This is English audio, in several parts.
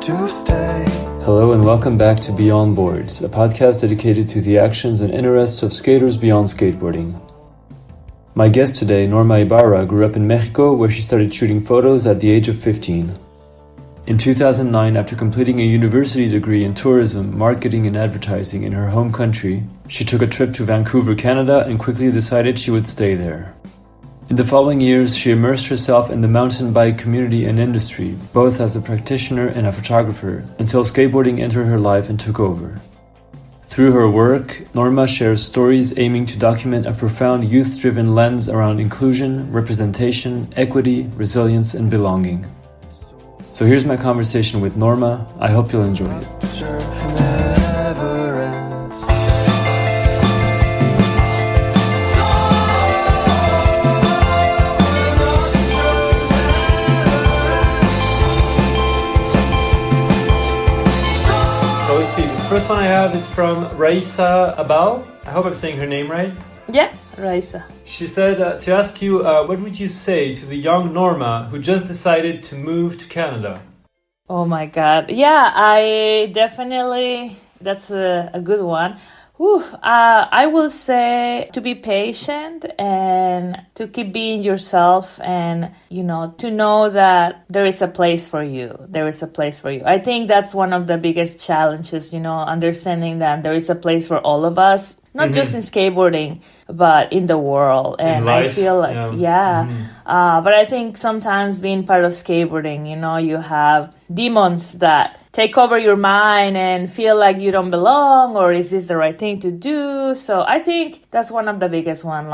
to stay. Hello and welcome back to Beyond Boards, a podcast dedicated to the actions and interests of skaters beyond skateboarding. My guest today, Norma Ibarra, grew up in Mexico where she started shooting photos at the age of 15. In 2009, after completing a university degree in tourism, marketing and advertising in her home country, she took a trip to Vancouver, Canada and quickly decided she would stay there. In the following years, she immersed herself in the mountain bike community and industry, both as a practitioner and a photographer, until skateboarding entered her life and took over. Through her work, Norma shares stories aiming to document a profound youth-driven lens around inclusion, representation, equity, resilience, and belonging. So here's my conversation with Norma. I hope you'll enjoy it. First one I have is from Raisa Abal. I hope I'm saying her name right. Yeah, Raisa. She said to ask you, what would you say to the young Norma who just decided to move to Canada? Oh my God. Yeah, I definitely, that's a good one. I will say to be patient and to keep being yourself and, to know that there is a place for you. There is a place for you. I think that's one of the biggest challenges, understanding that there is a place for all of us, not just in skateboarding, but in the world. And life, I feel like, but I think sometimes being part of skateboarding, you have demons that take over your mind and feel like you don't belong, or is this the right thing to do? So I think that's one of the biggest one,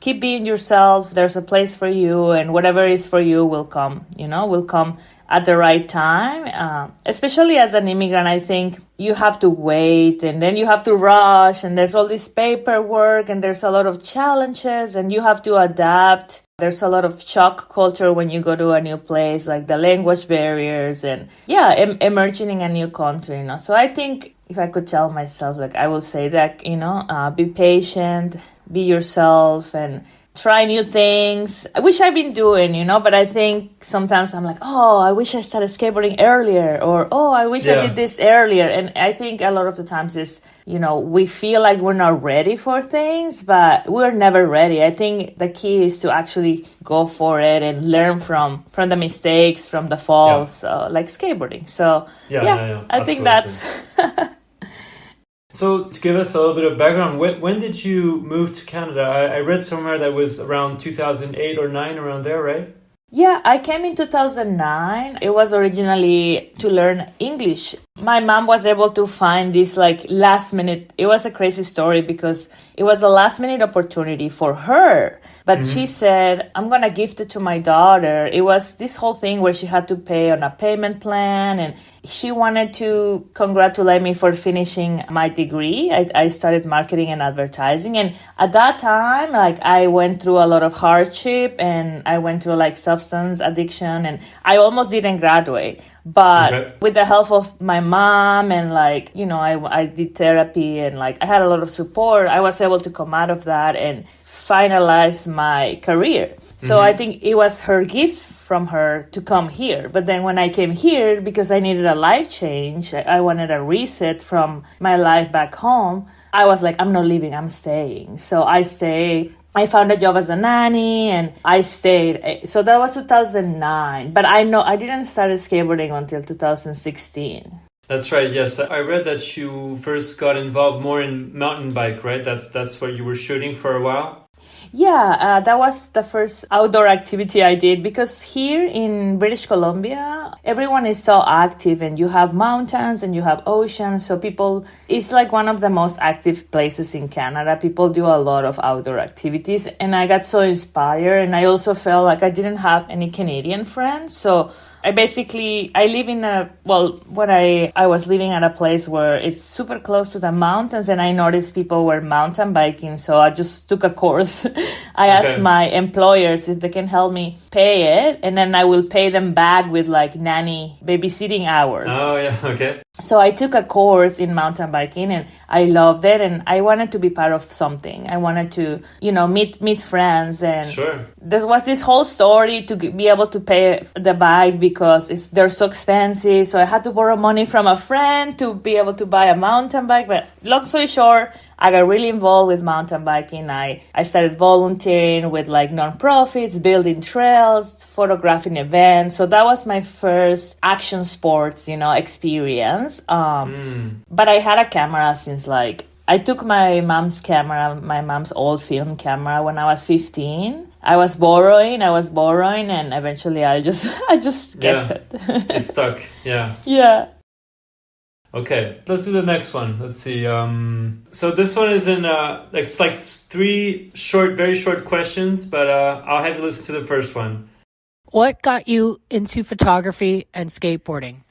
keep being yourself. There's a place for you, and whatever is for you will come, will come at the right time. Especially as an immigrant, I think you have to wait and then you have to rush and there's all this paperwork and there's a lot of challenges and you have to adapt. There's a lot of shock culture when you go to a new place, like the language barriers and emerging in a new country, So I think if I could tell myself, I will say that, be patient, be yourself and try new things, which I've been doing, but I think sometimes I'm like, I wish I started skateboarding earlier, or, I wish I did this earlier. And I think a lot of the times is, we feel like we're not ready for things, but we're never ready. I think the key is to actually go for it and learn from the mistakes, from the falls, like skateboarding. So, I think that's... So to give us a little bit of background, when did you move to Canada? I read somewhere that was around 2008 or 9, around there, right? Yeah, I came in 2009. It was originally to learn English. My mom was able to find this last minute. It was a crazy story because it was a last minute opportunity for her. But she said, I'm going to gift it to my daughter. It was this whole thing where she had to pay on a payment plan. And she wanted to congratulate me for finishing my degree. I started marketing and advertising. And at that time, I went through a lot of hardship and I went through substance addiction. And I almost didn't graduate. But with the help of my mom and I did therapy and I had a lot of support, I was able to come out of that and finalize my career. So I think it was her gift from her to come here. But then when I came here, because I needed a life change, I wanted a reset from my life back home, I was like, I'm not leaving, I'm staying. So I stayed. I found a job as a nanny and I stayed. So that was 2009. But I didn't start skateboarding until 2016. That's right, yes. I read that you first got involved more in mountain bike, right? That's what you were shooting for a while? Yeah, that was the first outdoor activity I did because here in British Columbia, everyone is so active and you have mountains and you have oceans. So it's one of the most active places in Canada. People do a lot of outdoor activities and I got so inspired and I also felt like I didn't have any Canadian friends. So I live in I was living at a place where it's super close to the mountains and I noticed people were mountain biking. So I just took a course. I asked my employers if they can help me pay it and then I will pay them back with nanny babysitting hours. Oh, yeah, okay. So I took a course in mountain biking and I loved it, and I wanted to be part of something. I wanted to, meet friends, and there was this whole story to be able to pay the bike because they're so expensive. So I had to borrow money from a friend to be able to buy a mountain bike. But long story short, I got really involved with mountain biking. I started volunteering with like nonprofits, building trails, photographing events. So that was my first action sports, experience. But I had a camera since I took my mom's old film camera when I was 15. I was borrowing, and eventually I just kept it. It stuck. Yeah. Yeah. Okay, let's do the next one. Let's see. So this one is in it's like 3 short, very short questions, but I'll have you listen to the first one. What got you into photography and skateboarding?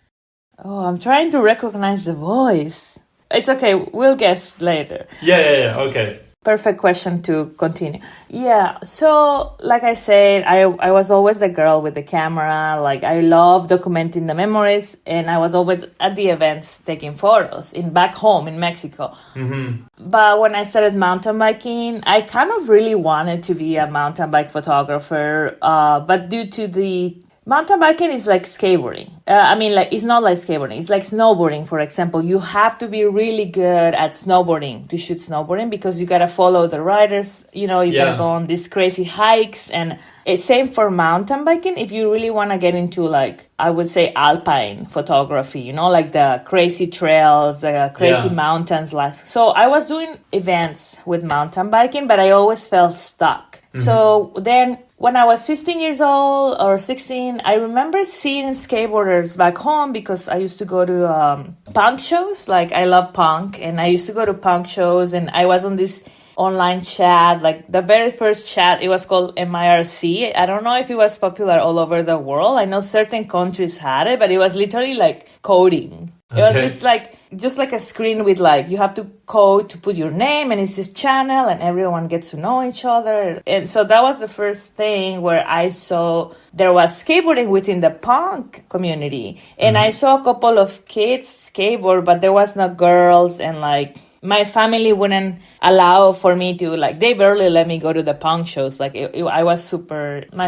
Oh, I'm trying to recognize the voice. It's okay. We'll guess later. Yeah. Okay. Perfect question to continue. Yeah. So, like I said, I was always the girl with the camera. Like, I love documenting the memories, and I was always at the events taking photos back home in Mexico. Mm-hmm. But when I started mountain biking, I kind of really wanted to be a mountain bike photographer. But due to the mountain biking is like skateboarding. It's not like skateboarding. It's like snowboarding, for example. You have to be really good at snowboarding to shoot snowboarding because you got to follow the riders. You got to go on these crazy hikes. And it's same for mountain biking. If you really want to get into, I would say, alpine photography, like the crazy trails, the crazy mountains. So I was doing events with mountain biking, but I always felt stuck. Mm-hmm. So then when I was 15 years old or 16, I remember seeing skateboarders back home because I used to go to punk shows. I love punk, and I used to go to punk shows, and I was on this online chat, the very first chat. It was called MIRC. I don't know if it was popular all over the world. I know certain countries had it, but it was literally coding. It's just like a screen with you have to code to put your name, and it's this channel, and everyone gets to know each other. And so that was the first thing where I saw there was skateboarding within the punk community. And I saw a couple of kids skateboard, but there was no girls, and my family wouldn't allow for me to, they barely let me go to the punk shows. My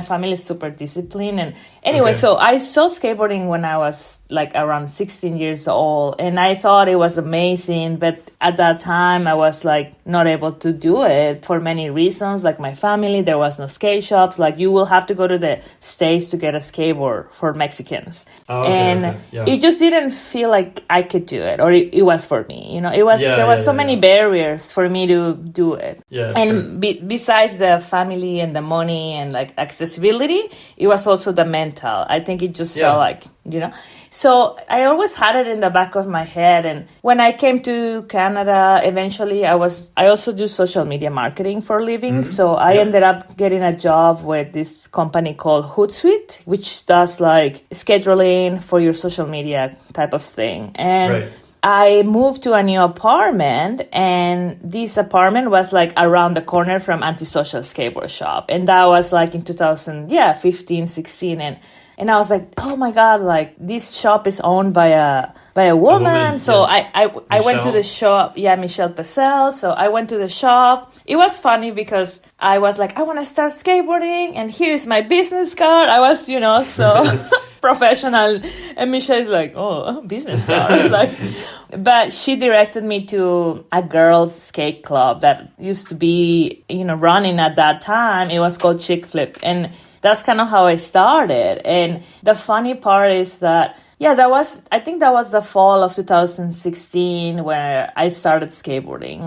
family is super disciplined. And anyway, So I saw skateboarding when I was around 16 years old, and I thought it was amazing. But at that time, I was not able to do it for many reasons. My family, there was no skate shops. You will have to go to the States to get a skateboard for Mexicans. It just didn't feel like I could do it, or it was for me. There was so many barriers for me to do it. Yeah, and besides the family and the money and accessibility, it was also the mental. I think it just felt So I always had it in the back of my head. And when I came to Canada, eventually I also do social media marketing for a living. Mm-hmm. So I ended up getting a job with this company called Hootsuite, which does scheduling for your social media type of thing. And I moved to a new apartment, and this apartment was around the corner from Antisocial Skateboard Shop. And that was in 2015, 16. And I was oh my God, this shop is owned by a woman. So yes. I went to the shop. Yeah, Michelle Pessel. So I went to the shop. It was funny because I was I want to start skateboarding, and here's my business card. I was, so professional. And Michelle is oh, business card. But she directed me to a girls' skate club that used to be, running at that time. It was called Chick Flip. And that's kind of how I started. And the funny part is that, I think that was the fall of 2016 where I started skateboarding.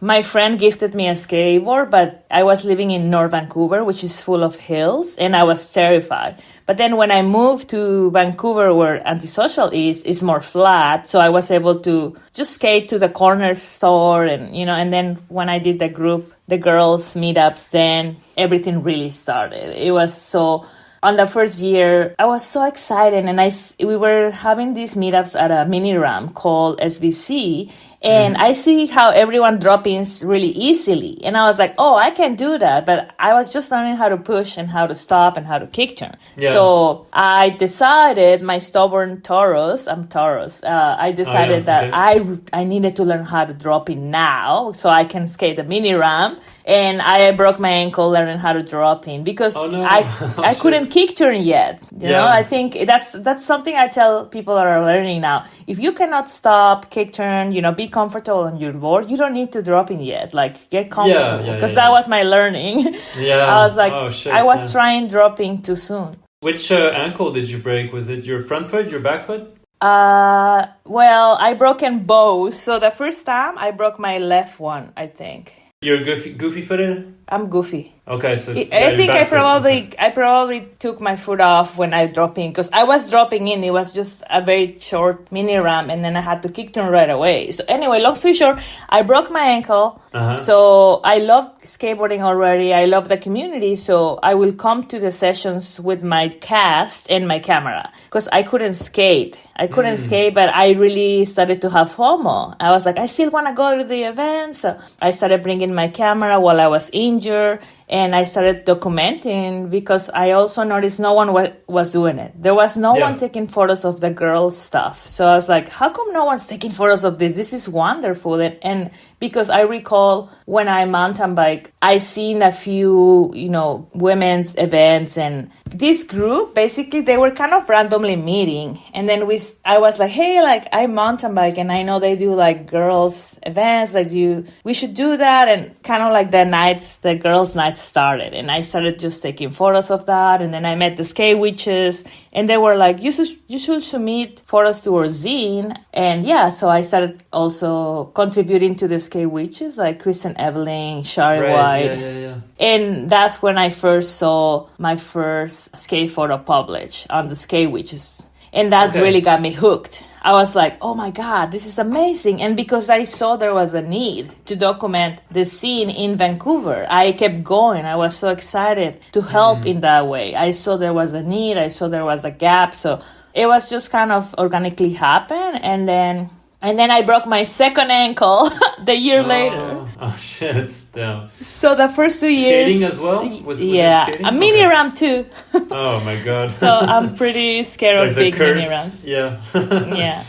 My friend gifted me a skateboard, but I was living in North Vancouver, which is full of hills, and I was terrified. But then when I moved to Vancouver, where Antisocial is more flat, so I was able to just skate to the corner store, and and then when I did the girls meetups, then everything really started. It was so on the first year, I was so excited, and we were having these meetups at a mini ramp called SBC, and I see how everyone drops really easily. And I was like, oh, I can do that. But I was just learning how to push and how to stop and how to kick turn. Yeah. So I decided, my stubborn Taurus, I decided that I needed to learn how to drop in now so I can skate the mini ramp. And I broke my ankle learning how to drop in because I couldn't kick turn yet. You know, I think that's something I tell people that are learning now. If you cannot stop, kick turn, you know, be comfortable on your board, you don't need to drop in yet. Like, get comfortable. Because that was my learning. I was like, I was trying dropping too soon. Which ankle did you break? Was it your front foot, your back foot? Well, I broken both. So the first time I broke my left one, I think. You're goofy footed? I'm goofy. Okay, so I think I probably took my foot off when I dropped in because I was dropping in. It was just a very short mini ramp, and then I had to kick turn right away. So anyway, long story short, I broke my ankle. So I love skateboarding already. I love the community. So I will come to the sessions with my cast and my camera because I couldn't skate. But I really started to have FOMO. I was like, I still want to go to the event. So I started bringing my camera while I was injured. And I started documenting because I also noticed no one was doing it. There was no one taking photos of the girls' stuff. So I was like, how come no one's taking photos of this? This is wonderful. And because I recall when I mountain bike, I seen a few, you know, women's events, and this group, basically, they were kind of randomly meeting. And then I was like, hey, like, I mountain bike, and I know they do, like, girls' events, like, we should do that. And kind of like the girls' nights started. And I started just taking photos of that. And then I met the skate witches, and they were like, you should submit photos to our zine. And so I started also contributing to the skate witches, like Kristen Eveling, Shari White. And that's when I first saw my first skate photo published on the skate witches. And that really got me hooked. I was like, oh my God, this is amazing. And because I saw there was a need to document the scene in Vancouver, I kept going. I was so excited to help in that way. I saw there was a need. I saw there was a gap. So it was just kind of organically happen. And then I broke my second ankle the year later. Oh, shit. Damn. So the first 2 years... Skating as well? Was it skating? A mini ramp too. Oh, my God. So I'm pretty scared of big mini ramps. Yeah. Yeah.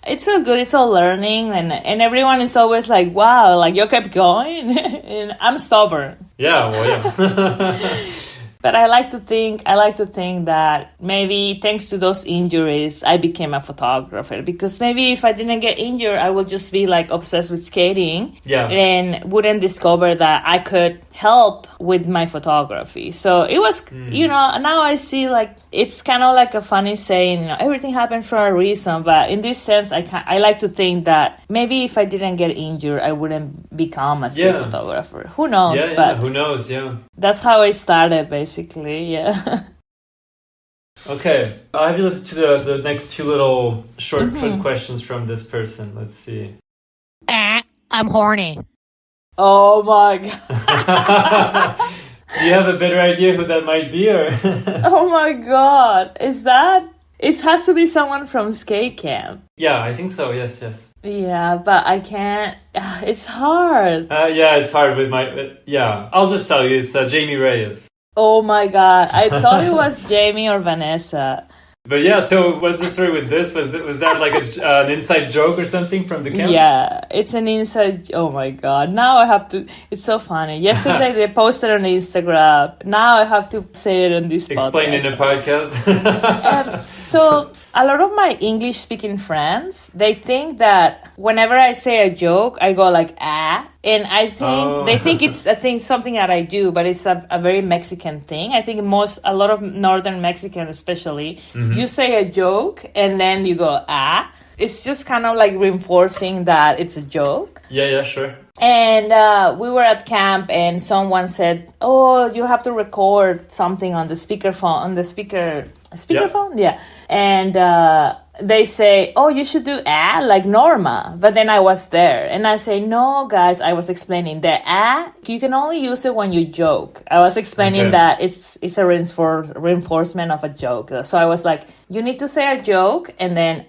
It's all good. It's all learning. And everyone is always like, wow, like you kept going. And I'm stubborn. Yeah, well, yeah. But I like to think that maybe thanks to those injuries, I became a photographer. Because maybe if I didn't get injured, I would just be like obsessed with skating and wouldn't discover that I could help with my photography. So it was, you know, now I see like, it's kind of like a funny saying, you know, everything happened for a reason. But in this sense, I like to think that maybe if I didn't get injured, I wouldn't become a skate photographer. Who knows? But who knows? That's how I started, basically. Yeah. Okay, I'll have you listen to the next two little short questions from this person. Let's see. I'm horny. Oh my God. Do you have a better idea who that might be? Or Oh my God. It has to be someone from skate camp. Yeah, I think so. Yes. Yeah, but I can't. It's hard. It's hard with my... I'll just tell you, it's Jaime Reyes. Oh my God. I thought it was Jamie or Vanessa. But yeah, so what's the story with this? Was that like an inside joke or something from the camp? Yeah, it's an inside... Oh my God. Now I have to... It's so funny. Yesterday they posted on Instagram. Now I have to say it on this podcast. Explain in a podcast. So a lot of my English-speaking friends, they think that whenever I say a joke, I go like, ah. And I think they think it's something that I do, but it's a very Mexican thing. I think a lot of Northern Mexicans especially, you say a joke and then you go, ah. It's just kind of like reinforcing that it's a joke. Yeah, sure. And we were at camp and someone said, oh, you have to record something on the speakerphone, Speakerphone? Yeah. And they say, oh, you should do like Norma. But then I was there and I say, no, guys, I was explaining the you can only use it when you joke. I was explaining that it's a reinforcement of a joke. So I was like, you need to say a joke and then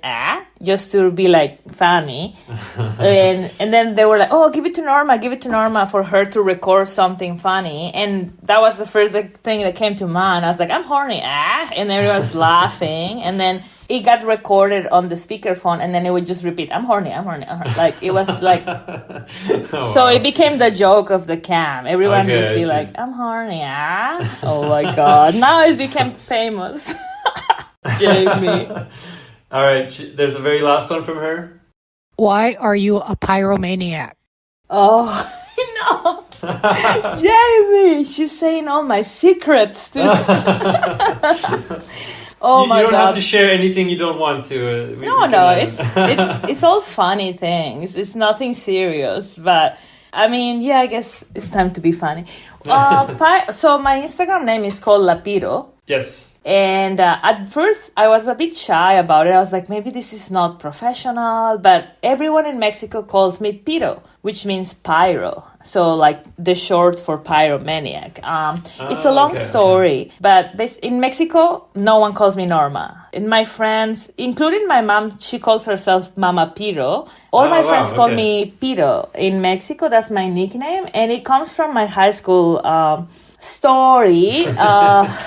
just to be like funny. and then they were like, oh, give it to Norma for her to record something funny. And that was the first thing that came to mind. I was like, I'm horny, and everyone's laughing. And then it got recorded on the speakerphone, and then it would just repeat, I'm horny. Like, it was like, so it became the joke of the cam. Everyone just be like, I'm horny, Oh my God. Now it became famous. Jamie. All right, there's a very last one from her. Why are you a pyromaniac? Oh, no. Jamie, she's saying all my secrets, too. Oh my God. You don't have to share anything you don't want to. It's all funny things. It's nothing serious, but I mean, yeah, I guess it's time to be funny. So my Instagram name is called Lapiro. Yes. And at first, I was a bit shy about it. I was like, maybe this is not professional, but everyone in Mexico calls me Piro, which means pyro. So, like, the short for pyromaniac. It's a long story, but in Mexico, no one calls me Norma. And my friends, including my mom, she calls herself Mama Piro. All my friends call me Piro. In Mexico, that's my nickname, and it comes from my high school story.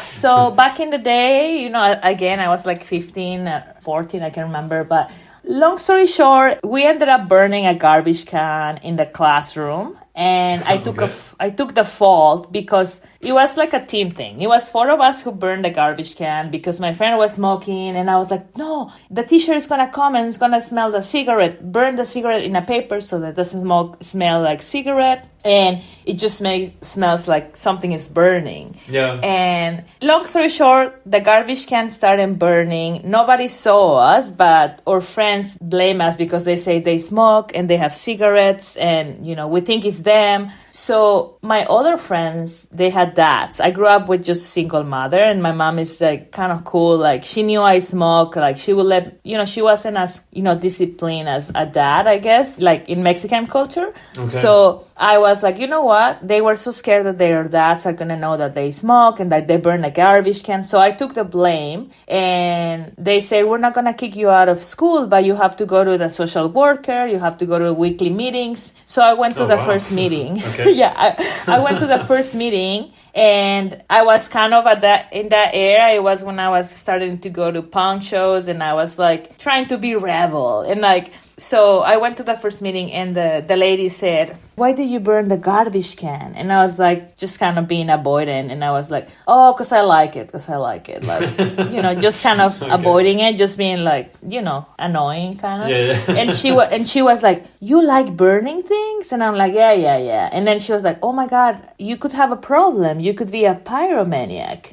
So back in the day, again, I was like 15, 14, I can remember. But long story short, we ended up burning a garbage can in the classroom. And I took the fault because it was like a team thing. It was 4 of us who burned the garbage can because my friend was smoking. And I was like, no, the teacher is going to come and it's going to smell the cigarette. Burn the cigarette in a paper so that it doesn't smell like cigarette. And it just smells like something is burning. Yeah. And long story short, the garbage can started burning. Nobody saw us, but our friends blame us because they say they smoke and they have cigarettes and, we think it's them. So my other friends, they had dads. I grew up with just single mother, and my mom is like kind of cool. Like, she knew I smoke. Like, she would let, she wasn't as, disciplined as a dad, I guess, like in Mexican culture. Okay. So I was like, you know what? They were so scared that their dads are going to know that they smoke and that they burn a garbage can. So I took the blame, and they said, we're not going to kick you out of school, but you have to go to the social worker. You have to go to weekly meetings. So I went to the first meeting. Okay. Yeah, I went to the first meeting, and I was kind of in that era. It was when I was starting to go to punk shows, and I was like trying to be rebel, and like, so I went to the first meeting, and the lady said, why did you burn the garbage can? And I was like, just kind of being avoidant, and I was like, oh, because I like it, like, just kind of avoiding it, just being like, annoying kind of. Yeah. And she was like, you like burning things? And I'm like, yeah. And then she was like, oh my God, you could have a problem. You could be a pyromaniac.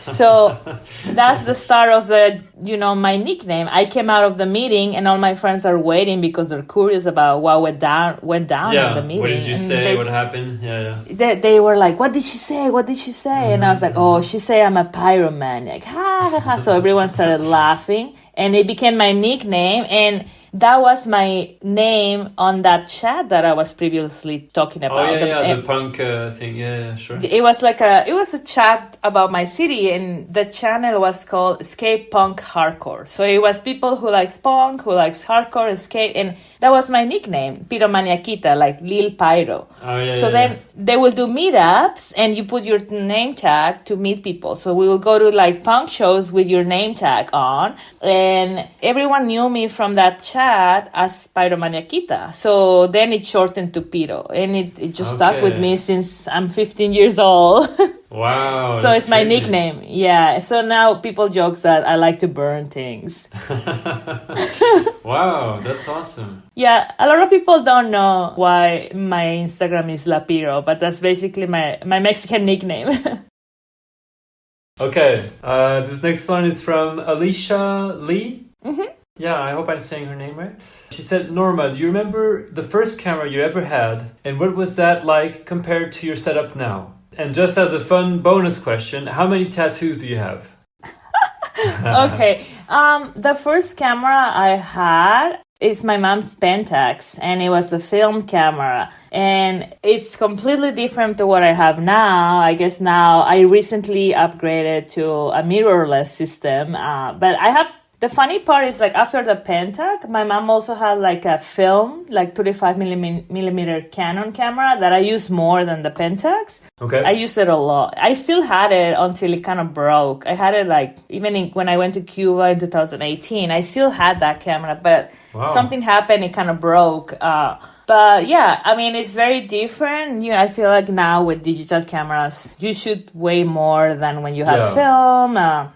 So that's the start of my nickname. I came out of the meeting, and all my friends are waiting because they're curious about what went down in the meeting. What did you say? What happened? Yeah. They were like, what did she say? Mm-hmm. And I was like, oh, she said I'm a pyromaniac. Ha, ha, ha. So everyone started laughing, and it became my nickname. And that was my name on that chat that I was previously talking about. The punk thing. Yeah, sure. It was a chat about my city, and the channel was called Skate Punk Hardcore. So it was people who likes punk, who likes hardcore and skate, and that was my nickname, Pyromaniaquita, like Lil Pyro. Then they will do meetups, and you put your name tag to meet people. So we will go to like punk shows with your name tag on, and everyone knew me from that chat as Pyromaniaquita. So then it shortened to Piro, and it just stuck with me since I'm 15 years old. Wow. So it's my nickname. Yeah. So now people joke that I like to burn things. Wow, that's awesome. Yeah, a lot of people don't know why my Instagram is Lapiro, but that's basically my Mexican nickname. Okay. This next one is from Allysha Lee. Mm-hmm. Yeah, I hope I'm saying her name right. She said, Norma, do you remember the first camera you ever had? And what was that like compared to your setup now? And just as a fun bonus question, how many tattoos do you have? Okay. The first camera I had is my mom's Pentax, and it was the film camera. And it's completely different to what I have now. I guess now I recently upgraded to a mirrorless system. But I have, the funny part is like after the Pentax, my mom also had like a film, like 35 millimeter Canon camera that I use more than the Pentax. Okay. I used it a lot. I still had it until it kind of broke. I had it like, even when I went to Cuba in 2018, I still had that camera, but something happened, it kind of broke. But yeah, I mean, it's very different. I feel like now with digital cameras, you shoot way more than when you have film. I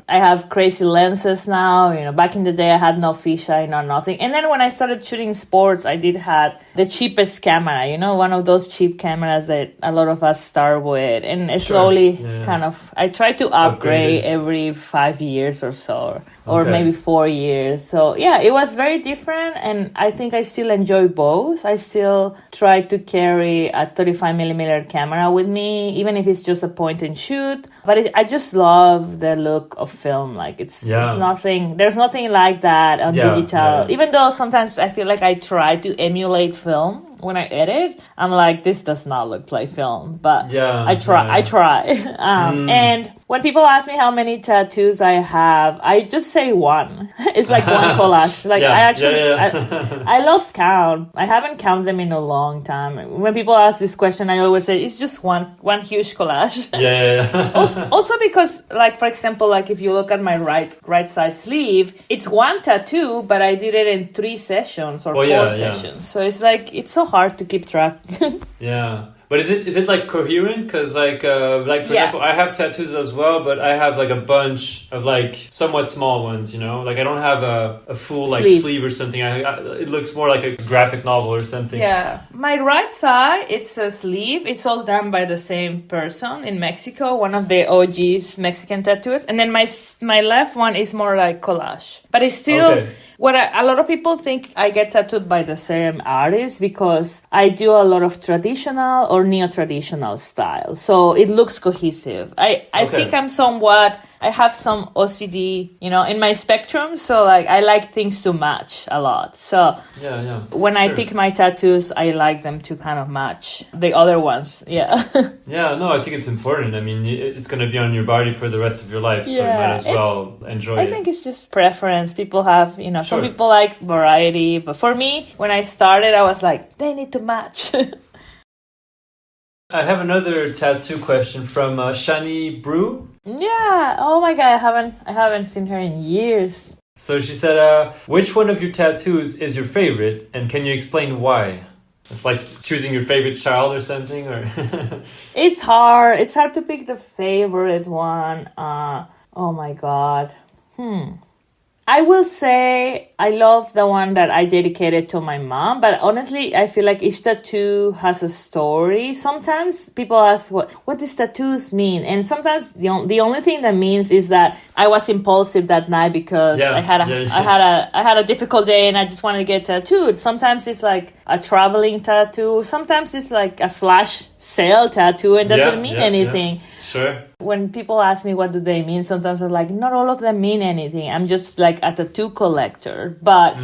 have crazy lenses now. Back in the day, I had no fisheye, nothing. And then when I started shooting sports, I did have the cheapest camera, one of those cheap cameras that a lot of us start with. And slowly kind of, I try to upgrade every 5 years or so. Or maybe 4 years. So yeah, it was very different, and I think I still enjoy both. I still try to carry a 35 millimeter camera with me, even if it's just a point and shoot. But I just love the look of film. Like it's nothing. There's nothing like that on digital. Even though sometimes I feel like I try to emulate film. When I edit, I'm like, this does not look like film, but I try. And when people ask me how many tattoos I have, I just say one. It's like one collage. Like I lost count. I haven't counted them in a long time. When people ask this question, I always say it's just one huge collage. Also because, like, for example, like if you look at my right side sleeve, it's one tattoo, but I did it in 3 sessions or 4 sessions. So it's like, it's so hard to keep track. But is it like coherent? Because like for example, I have tattoos as well, but I have like a bunch of like somewhat small ones, like I don't have a full like sleeve or something. It looks more like a graphic novel or something. Yeah, my right side, it's a sleeve. It's all done by the same person in Mexico, one of the OG's Mexican tattooers, and then my left one is more like collage, but it's still. What a lot of people think I get tattooed by the same artist because I do a lot of traditional or neo-traditional style. So it looks cohesive. I think I have some OCD, in my spectrum. So like I like things to match a lot. So when I pick my tattoos, I like them to kind of match the other ones. Yeah. I think it's important. I mean, it's going to be on your body for the rest of your life. So you might as well enjoy it. I think it's just preference. People have, some people like variety. But for me, when I started, I was like, they need to match. I have another tattoo question from Shani Bru. Yeah. Oh my God. I haven't seen her in years. So she said, which one of your tattoos is your favorite? And can you explain why? It's like choosing your favorite child or something, or It's hard. It's hard to pick the favorite one. Oh my God. I will say I love the one that I dedicated to my mom, but honestly, I feel like each tattoo has a story. Sometimes people ask what these tattoos mean, and sometimes the only thing that means is that I was impulsive that night because I had a difficult day and I just wanted to get tattooed. Sometimes it's like a traveling tattoo. Sometimes it's like a flash sale tattoo and doesn't mean anything. Sure. When people ask me what do they mean, sometimes I'm like, not all of them mean anything. I'm just like a tattoo collector. But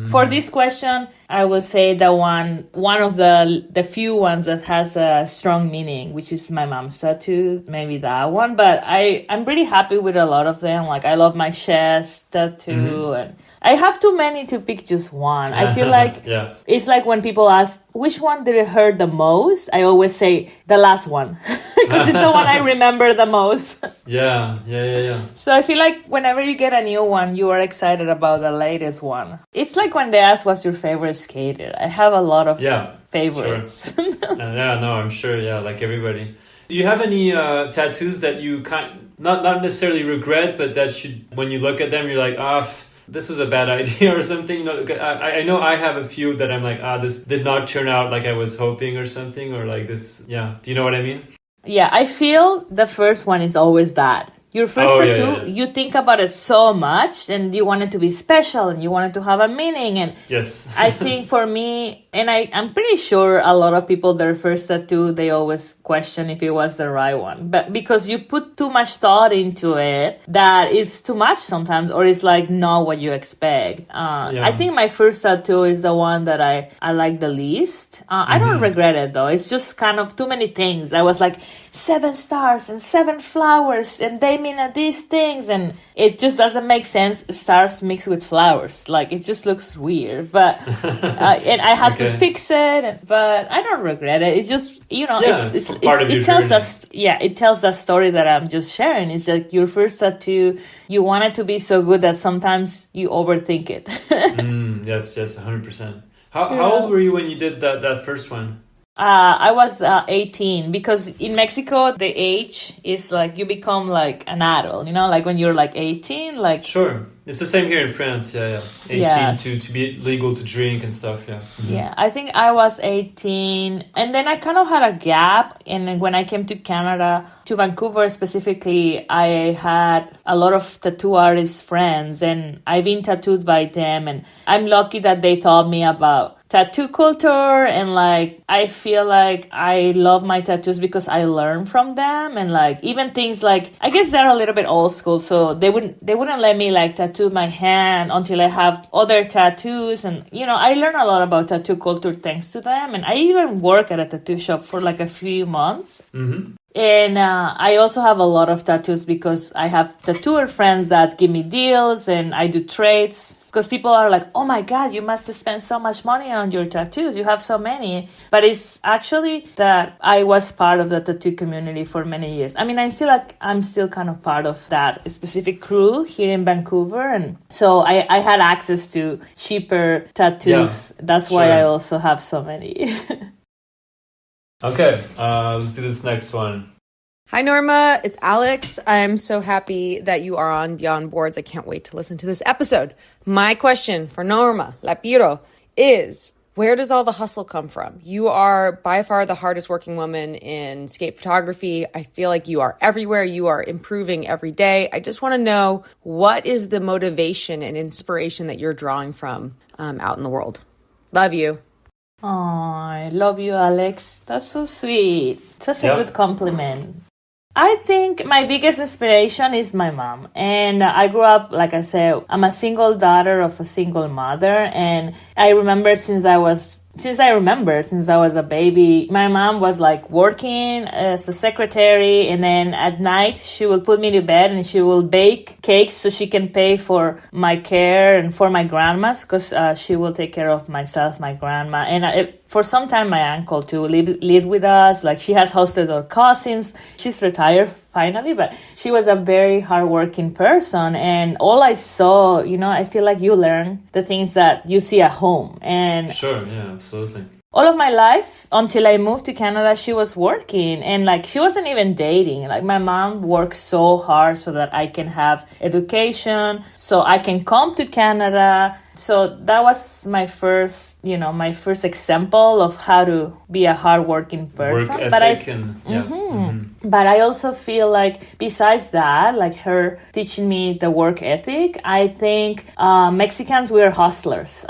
for this question, I will say the one of the few ones that has a strong meaning, which is my mom's tattoo, maybe that one. But I'm pretty happy with a lot of them. Like I love my chest tattoo and I have too many to pick just one. I feel like it's like when people ask, which one did it hurt the most? I always say the last one because it's the one I remember the most. Yeah. So I feel like whenever you get a new one, you are excited about the latest one. It's like when they ask, what's your favorite skater? I have a lot of favorites. Sure. I'm sure. Yeah, like everybody. Do you have any tattoos that you not necessarily regret, but that when you look at them, you're like, this was a bad idea or something? I know I have a few that I'm like, this did not turn out like I was hoping or something, or like this. Yeah. Do you know what I mean? Yeah, I feel the first one is always that. your first tattoo, you think about it so much and you want it to be special and you want it to have a meaning. And yes. I think for me, and I'm pretty sure a lot of people, their first tattoo, they always question if it was the right one. But because you put too much thought into it, that it's too much sometimes, or it's like not what you expect. I think my first tattoo is the one that I like the least. I don't regret it though. It's just kind of too many things. I was like 7 stars and 7 flowers and they mean these things, and it just doesn't make sense. Stars mixed with flowers, like it just looks weird. But and I had to fix it, but I don't regret it. It's just, you know, it tells us, it tells that story that I'm just sharing. It's like your first tattoo, you want it to be so good that sometimes you overthink it. Yes, 100%. How old were you when you did that first one? I was 18, because in Mexico, the age is like you become like an adult, you know, like when you're like 18, like... Sure. It's the same here in France, 18 to be legal to drink and stuff, Yeah, I think I was 18, and then I kind of had a gap, and then when I came to Canada, to Vancouver specifically, I had a lot of tattoo artist friends, and I've been tattooed by them, and I'm lucky that they taught me about tattoo culture, and like I feel like I love my tattoos because I learn from them, and like even things like, I guess they're a little bit old school, so they wouldn't let me like tattoo my hand until I have other tattoos, and you know, I learned a lot about tattoo culture thanks to them, and I even work at a tattoo shop for like a few months. And I also have a lot of tattoos because I have tattooer friends that give me deals, and I do trades. Because people are like, oh my God, you must have spent so much money on your tattoos. You have so many. But it's actually that I was part of the tattoo community for many years. I mean, I'm still kind of part of that specific crew here in Vancouver. And so I had access to cheaper tattoos. That's why I also have so many. Okay, let's do this next one. Hi, Norma. It's Alex. I'm so happy that you are on Beyond Boards. I can't wait to listen to this episode. My question for Norma Lapiro is, where does all the hustle come from? You are by far the hardest working woman in skate photography. I feel like you are everywhere. You are improving every day. I just want to know, what is the motivation and inspiration that you're drawing from out in the world? Love you. Oh, I love you, Alex. That's so sweet. Such a good compliment. I think my biggest inspiration is my mom. And I grew up, like I said, I'm a single daughter of a single mother. And I remember since I was a baby, my mom was like working as a secretary, and then at night she will put me to bed and she will bake cakes so she can pay for my care and for my grandmas, because she will take care of myself, my grandma, and for some time my uncle too lived with us. Like, she has hosted our cousins. She's retired finally, but she was a very hardworking person, and all I saw, you know, I feel like you learn the things that you see at home. And sure, yeah, absolutely. All of my life, until I moved to Canada, she was working, and like she wasn't even dating. Like, my mom worked so hard so that I can have education, so I can come to Canada. So that was my first example of how to be a hardworking person. Work ethic But I also feel like besides that, like her teaching me the work ethic, I think Mexicans, we're hustlers.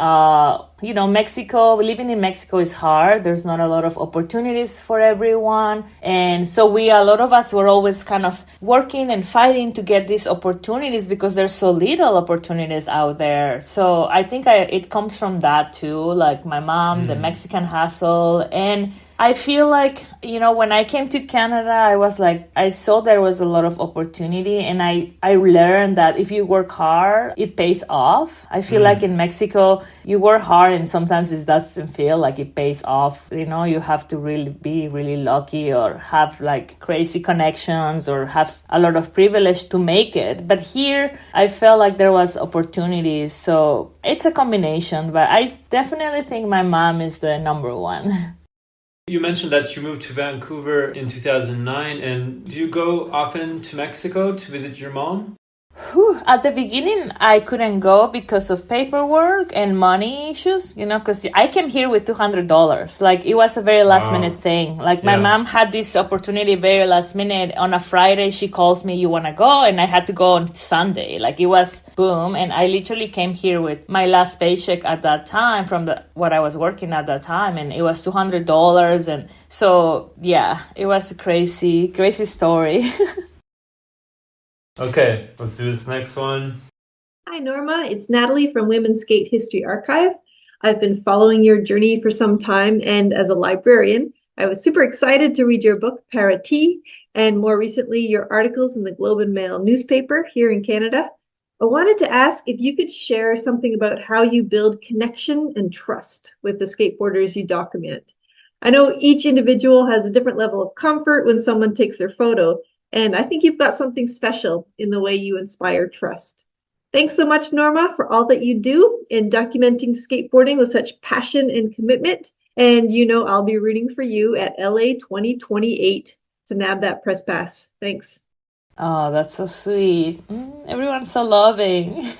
Living in Mexico is hard. There's not a lot of opportunities for everyone. And so a lot of us were always kind of working and fighting to get these opportunities because there's so little opportunities out there. So I think it comes from that too, like my mom, the Mexican hustle. And I feel like, when I came to Canada, I was like, I saw there was a lot of opportunity, and I learned that if you work hard, it pays off. I feel like in Mexico, you work hard and sometimes it doesn't feel like it pays off. You have to really be really lucky or have like crazy connections or have a lot of privilege to make it. But here, I felt like there was opportunities. So it's a combination, but I definitely think my mom is the number one. You mentioned that you moved to Vancouver in 2009, and do you go often to Mexico to visit your mom? At the beginning, I couldn't go because of paperwork and money issues, because I came here with $200. Like, it was a very last minute thing. Like, my mom had this opportunity very last minute. On a Friday, she calls me, you want to go? And I had to go on Sunday. Like, it was boom. And I literally came here with my last paycheck at that time from what I was working at that time. And it was $200. And so, yeah, it was a crazy, crazy story. Okay, let's do this next one. Hi, Norma. It's Natalie from Women's Skate History Archive. I've been following your journey for some time, and as a librarian, I was super excited to read your book, Parity, and more recently, your articles in the Globe and Mail newspaper here in Canada. I wanted to ask if you could share something about how you build connection and trust with the skateboarders you document. I know each individual has a different level of comfort when someone takes their photo, and I think you've got something special in the way you inspire trust. Thanks so much, Norma, for all that you do in documenting skateboarding with such passion and commitment. And I'll be rooting for you at LA 2028 to nab that press pass. Thanks. Oh, that's so sweet. Everyone's so loving.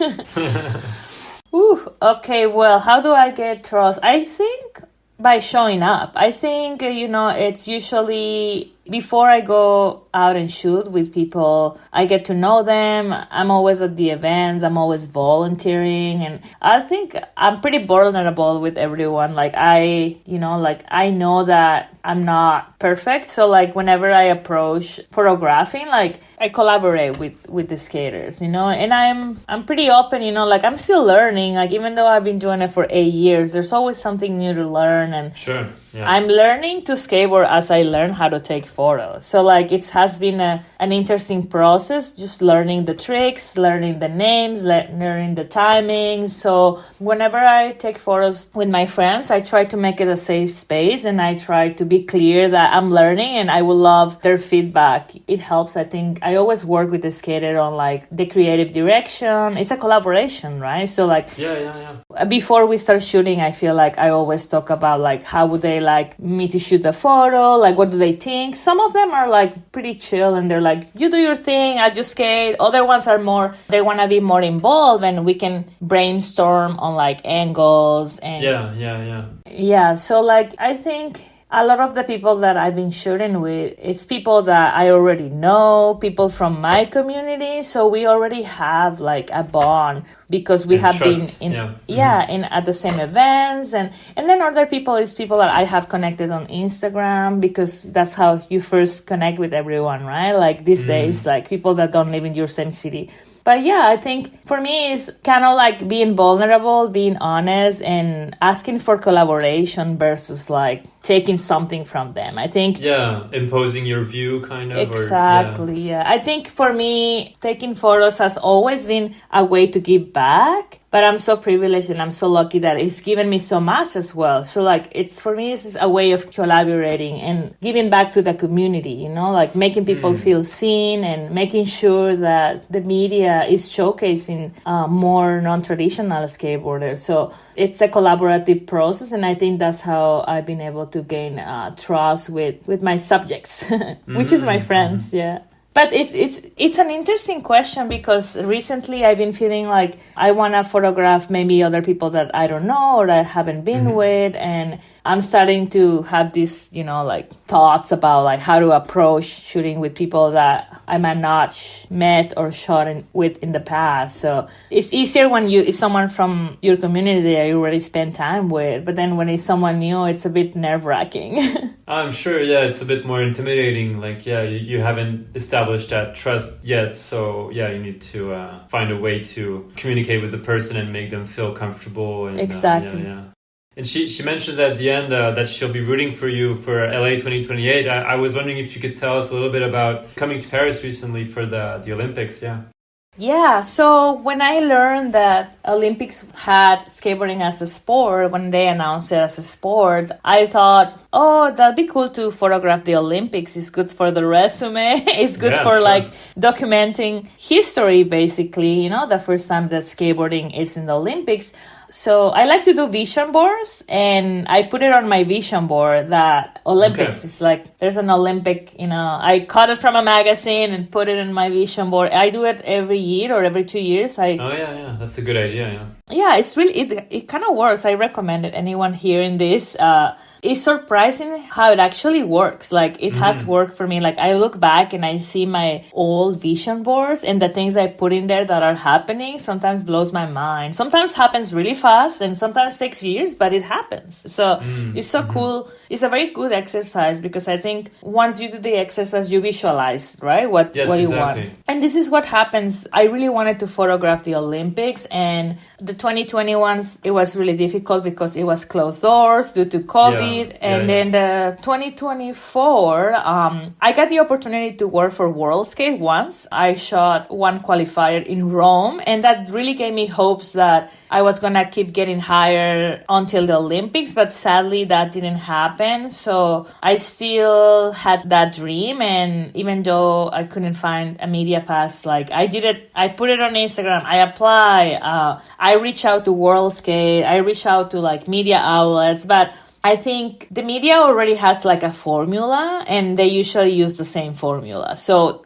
Okay, well, how do I get trust? I think by showing up. I think, it's usually before I go out and shoot with people, I get to know them. I'm always at the events. I'm always volunteering. And I think I'm pretty vulnerable with everyone. Like, I know that I'm not perfect. So, like, whenever I approach photographing, like, I collaborate with the skaters, and I'm pretty open, like, I'm still learning. Like, even though I've been doing it for 8 years, there's always something new to learn. And sure, yeah. I'm learning to skateboard as I learn how to take photos. So, like, it has been an interesting process, just learning the tricks, learning the names, learning the timings. So whenever I take photos with my friends, I try to make it a safe space, and I try to be clear that I'm learning and I will love their feedback. It helps. I think I always work with the skater on, like, the creative direction. It's a collaboration, right? So, like, before we start shooting, I feel like I always talk about, like, how would they like me to shoot the photo? Like, what do they think? Some of them are, like, pretty chill, and they're like, you do your thing, I just skate. Other ones are more, they want to be more involved, and we can brainstorm on, like, angles. And yeah, so, like, I think a lot of the people that I've been shooting with, it's people that I already know, people from my community. So we already have, like, a bond because we have trust. Been in at the same events. And then other people is people that I have connected on Instagram, because that's how you first connect with everyone, right? Like, these days, like, people that don't live in your same city. But yeah, I think for me it's kind of like being vulnerable, being honest, and asking for collaboration versus, like, taking something from them. I think imposing your view, kind of. Exactly. I think for me, taking photos has always been a way to give back. But I'm so privileged and I'm so lucky that it's given me so much as well. So, like, it's for me, it's a way of collaborating and giving back to the community, like making people feel seen and making sure that the media is showcasing more non-traditional skateboarders. So it's a collaborative process, and I think that's how I've been able to gain trust with my subjects, which is my friends, But it's an interesting question, because recently I've been feeling like I want to photograph maybe other people that I don't know or that I haven't been with, and I'm starting to have these, like, thoughts about, like, how to approach shooting with people that I might not met or shot with in the past. So it's easier when it's someone from your community that you already spend time with, but then when it's someone new, it's a bit nerve-wracking. I'm sure, it's a bit more intimidating. Like, you haven't established that trust yet, so you need to find a way to communicate with the person and make them feel comfortable. And, exactly. And she mentions at the end that she'll be rooting for you for LA 2028. I was wondering if you could tell us a little bit about coming to Paris recently for the Olympics. Yeah, so when I learned that Olympics had skateboarding as a sport, when they announced it as a sport, I thought, oh, that'd be cool to photograph the Olympics. It's good for the resume. It's good for like documenting history, basically, the first time that skateboarding is in the Olympics. So I like to do vision boards, and I put it on my vision board that Olympics. It's like there's an Olympic, I cut it from a magazine and put it in my vision board. I do it every year or every 2 years. That's a good idea. Yeah, it's really, it kind of works. I recommend it. Anyone hearing this, it's surprising how it actually works. Like, it has worked for me. Like, I look back and I see my old vision boards, and the things I put in there that are happening sometimes blows my mind. Sometimes happens really fast, and sometimes takes years, but it happens. So it's so cool. It's a very good exercise, because I think once you do the exercise, you visualize, right? What you want. And this is what happens. I really wanted to photograph the Olympics, and the 2021s, it was really difficult because it was closed doors due to COVID. Then the 2024, I got the opportunity to work for World Skate once. I shot one qualifier in Rome, and that really gave me hopes that I was going to keep getting higher until the Olympics, but sadly that didn't happen. So I still had that dream, and even though I couldn't find a media pass, like, I did it, I put it on Instagram, I apply, I reach out to World Skate, I reach out to like media outlets, but I think the media already has like a formula, and they usually use the same formula. So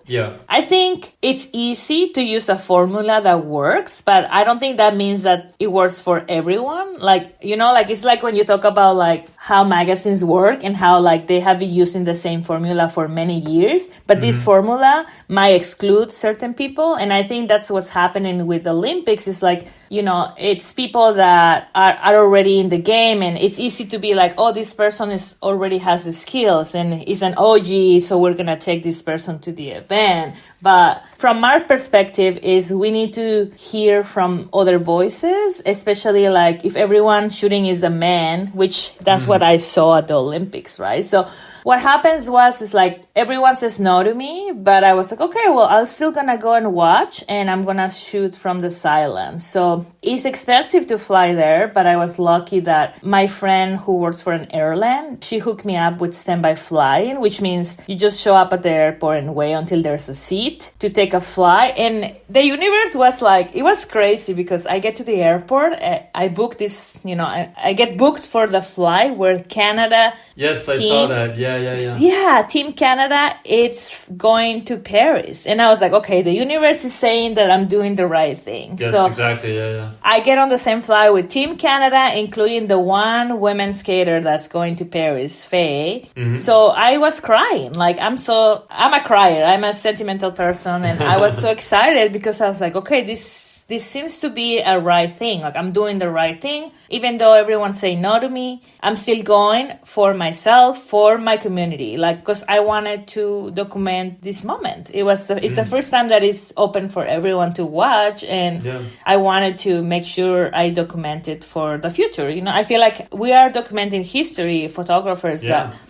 I think it's easy to use a formula that works, but I don't think that means that it works for everyone. Like, it's like when you talk about like how magazines work and how like they have been using the same formula for many years, but this formula might exclude certain people. And I think that's what's happening with the Olympics. Is like, it's people that are already in the game, and it's easy to be like, oh, this person already has the skills and is an OG, so we're going to take this person to the event. But from our perspective is we need to hear from other voices, especially like if everyone shooting is a man, which that's what I saw at the Olympics, right? So what happens is like everyone says no to me, but I was like, okay, well, I'm still going to go and watch, and I'm going to shoot from the silence. So it's expensive to fly there, but I was lucky that my friend who works for an airline, she hooked me up with standby flying, which means you just show up at the airport and wait until there's a seat to take a flight. And the universe was like, it was crazy, because I get to the airport, I booked this, I get booked for the flight where Canada. Yes, I saw that. Yeah. Yeah, Team Canada, it's going to Paris. And I was like, okay, the universe is saying that I'm doing the right thing. Yes, so exactly, yeah. I get on the same flight with Team Canada, including the one women skater that's going to Paris, Faye. So I was crying. Like, I'm a crier. I'm a sentimental person. And I was so excited because I was like, okay, this seems to be a right thing. Like, I'm doing the right thing. Even though everyone's saying no to me, I'm still going for myself, for my community. Like, because I wanted to document this moment. It's the first time that it's open for everyone to watch. And I wanted to make sure I document it for the future. I feel like we are documenting history, photographers.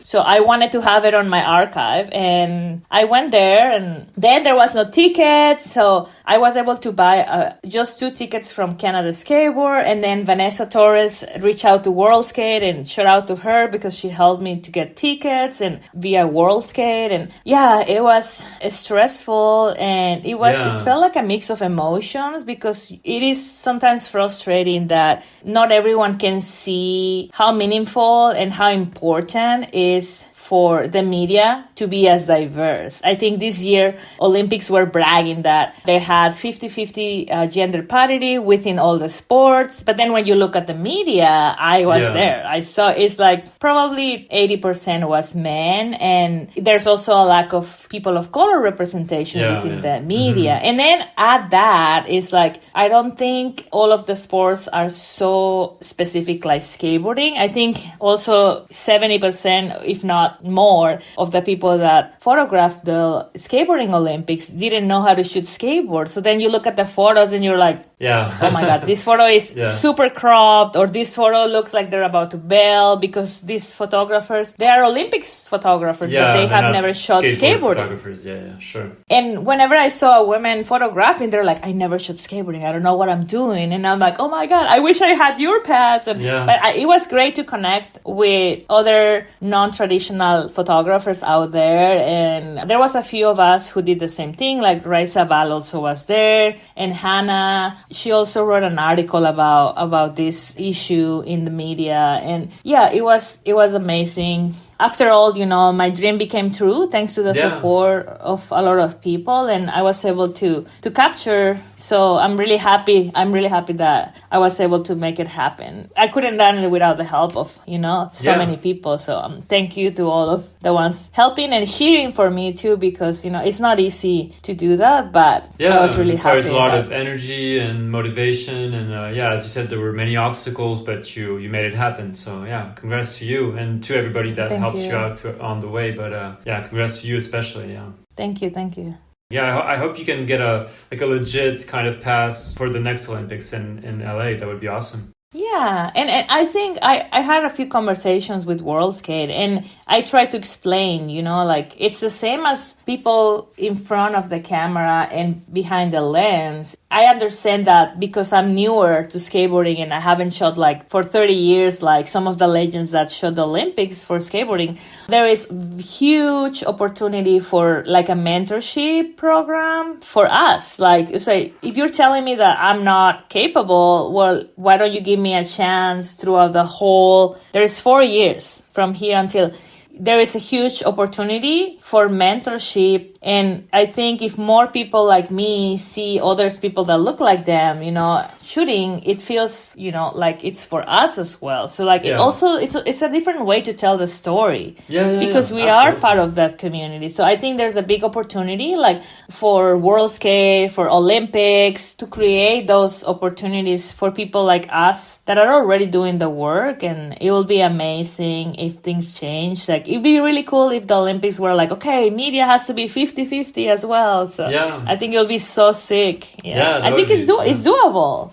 So I wanted to have it on my archive. And I went there, and then there was no tickets. So I was able to buy just 2 tickets from Canada Skateboard, and then Vanessa Torres reached out to World Skate, and shout out to her because she helped me to get tickets and via World Skate. And it was stressful, and it felt like a mix of emotions, because it is sometimes frustrating that not everyone can see how meaningful and how important is for the media to be as diverse. I think this year Olympics were bragging that they had 50-50 gender parity within all the sports. But then when you look at the media, I was there. I saw it's like probably 80% was men. And there's also a lack of people of color representation within the media. And then at that, it's like, I don't think all of the sports are so specific like skateboarding. I think also 70%, if not more, of the people that photographed the skateboarding Olympics didn't know how to shoot skateboard. So then you look at the photos and you're like, oh my God, this photo is super cropped, or this photo looks like they're about to bail, because these photographers, they are Olympics photographers, but they have never shot skateboarding. Photographers. Yeah, sure. And whenever I saw a woman photographing, they're like, I never shot skateboarding. I don't know what I'm doing. And I'm like, oh my God, I wish I had your pass. But it was great to connect with other non-traditional professional photographers out there, and there was a few of us who did the same thing, like Raisa Abal also was there, and Hannah, she also wrote an article about this issue in the media, and yeah, it was amazing. After all, you know, my dream became true thanks to the support of a lot of people, and I was able to capture. So I'm really happy. I'm really happy that I was able to make it happen. I couldn't done it without the help of, you know, so many people. So thank you to all of the ones helping and cheering for me too, because, you know, it's not easy to do that, but I was really happy. There's a lot of energy and motivation, and as you said, there were many obstacles, but you made it happen. So congrats to you and to everybody that helped you out on the way. But congrats to you especially. Thank you. Yeah, I hope you can get a legit kind of pass for the next Olympics in LA. That would be awesome. Yeah, and I think I had a few conversations with World Skate, and I tried to explain, you know, like it's the same as people in front of the camera and behind the lens. I understand that because I'm newer to skateboarding and I haven't shot like for 30 years, like some of the legends that shot the Olympics for skateboarding. There is huge opportunity for like a mentorship program for us. Like, say, if you're telling me that I'm not capable, well, why don't you give me a chance throughout the whole, there's 4 years from here until there is a huge opportunity for mentorship. And I think if more people like me see others people that look like them, you know, shooting, it feels, you know, like it's for us as well. So like it also, it's a different way to tell the story because we are part of that community. So I think there's a big opportunity like for World Skate, for Olympics, to create those opportunities for people like us that are already doing the work. And it will be amazing if things change. Like it'd be really cool if the Olympics were like, okay, media has to be 50-50 as well. So I think it'll be so sick. I think it's doable.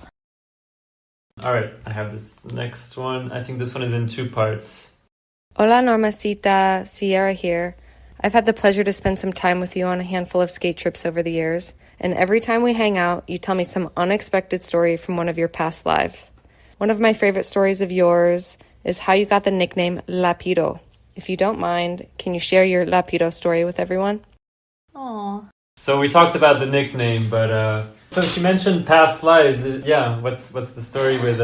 All right, I have this next one. I think this one is in 2 parts. Hola, Normacita, Cierra here. I've had the pleasure to spend some time with you on a handful of skate trips over the years, and every time we hang out, you tell me some unexpected story from one of your past lives. One of my favorite stories of yours is how you got the nickname Lapido. If you don't mind, can you share your Lapido story with everyone? Aww. So we talked about the nickname, but so she mentioned past lives. What's the story with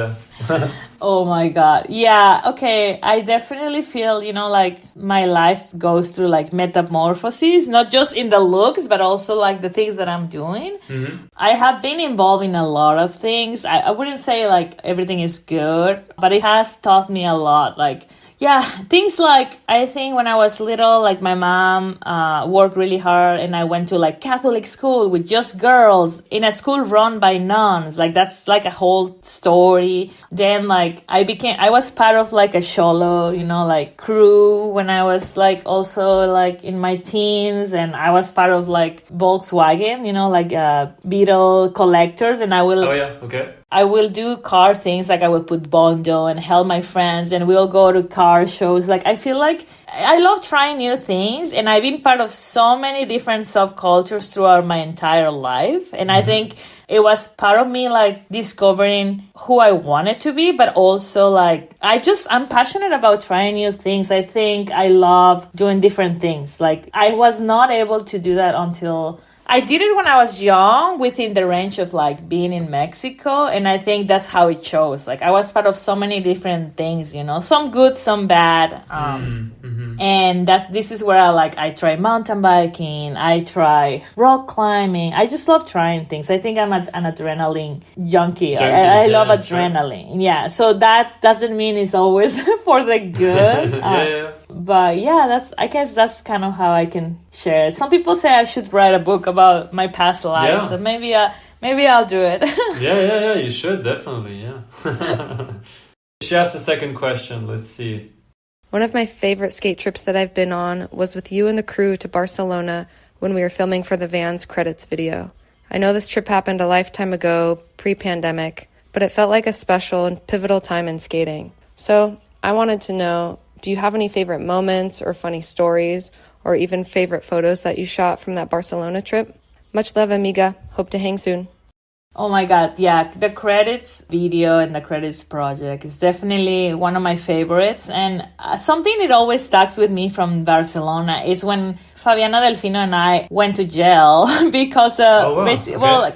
Oh my God. Yeah, okay. I definitely feel, you know, like my life goes through like metamorphoses, not just in the looks, but also like the things that I'm doing. Mm-hmm. I have been involved in a lot of things. I wouldn't say like everything is good, but it has taught me a lot. Like, things like, I think when I was little, like my mom worked really hard and I went to like Catholic school with just girls in a school run by nuns. Like that's like a whole story. Then like I was part of like a Cholo, you know, like crew when I was like also like in my teens, and I was part of like Volkswagen, you know, like Beetle collectors, and I will do car things, like I will put Bondo and help my friends, and we'll go to car shows. Like I feel like I love trying new things, and I've been part of so many different subcultures throughout my entire life. And I think it was part of me like discovering who I wanted to be, but also like I'm passionate about trying new things. I think I love doing different things. Like I was not able to do that until I did it when I was young, within the range of like being in Mexico, and I think that's how it shows. Like I was part of so many different things, you know, some good, some bad. And this is where I try mountain biking, I try rock climbing. I just love trying things. I think I'm an adrenaline junkie. I love adrenaline. Sure. Yeah, so that doesn't mean it's always for the good. But I guess that's kind of how I can share it. Some people say I should write a book about my past lives, so maybe I'll do it. You should definitely. She asked the second question. Let's see. One of my favorite skate trips that I've been on was with you and the crew to Barcelona when we were filming for the Vans credits video. I know this trip happened a lifetime ago, pre-pandemic, but it felt like a special and pivotal time in skating. So I wanted to know, do you have any favorite moments or funny stories or even favorite photos that you shot from that Barcelona trip? Much love, amiga. Hope to hang soon. Oh my God, yeah. The credits video and the credits project is definitely one of my favorites. And something that always sticks with me from Barcelona is when Fabiana Delfino and I went to jail because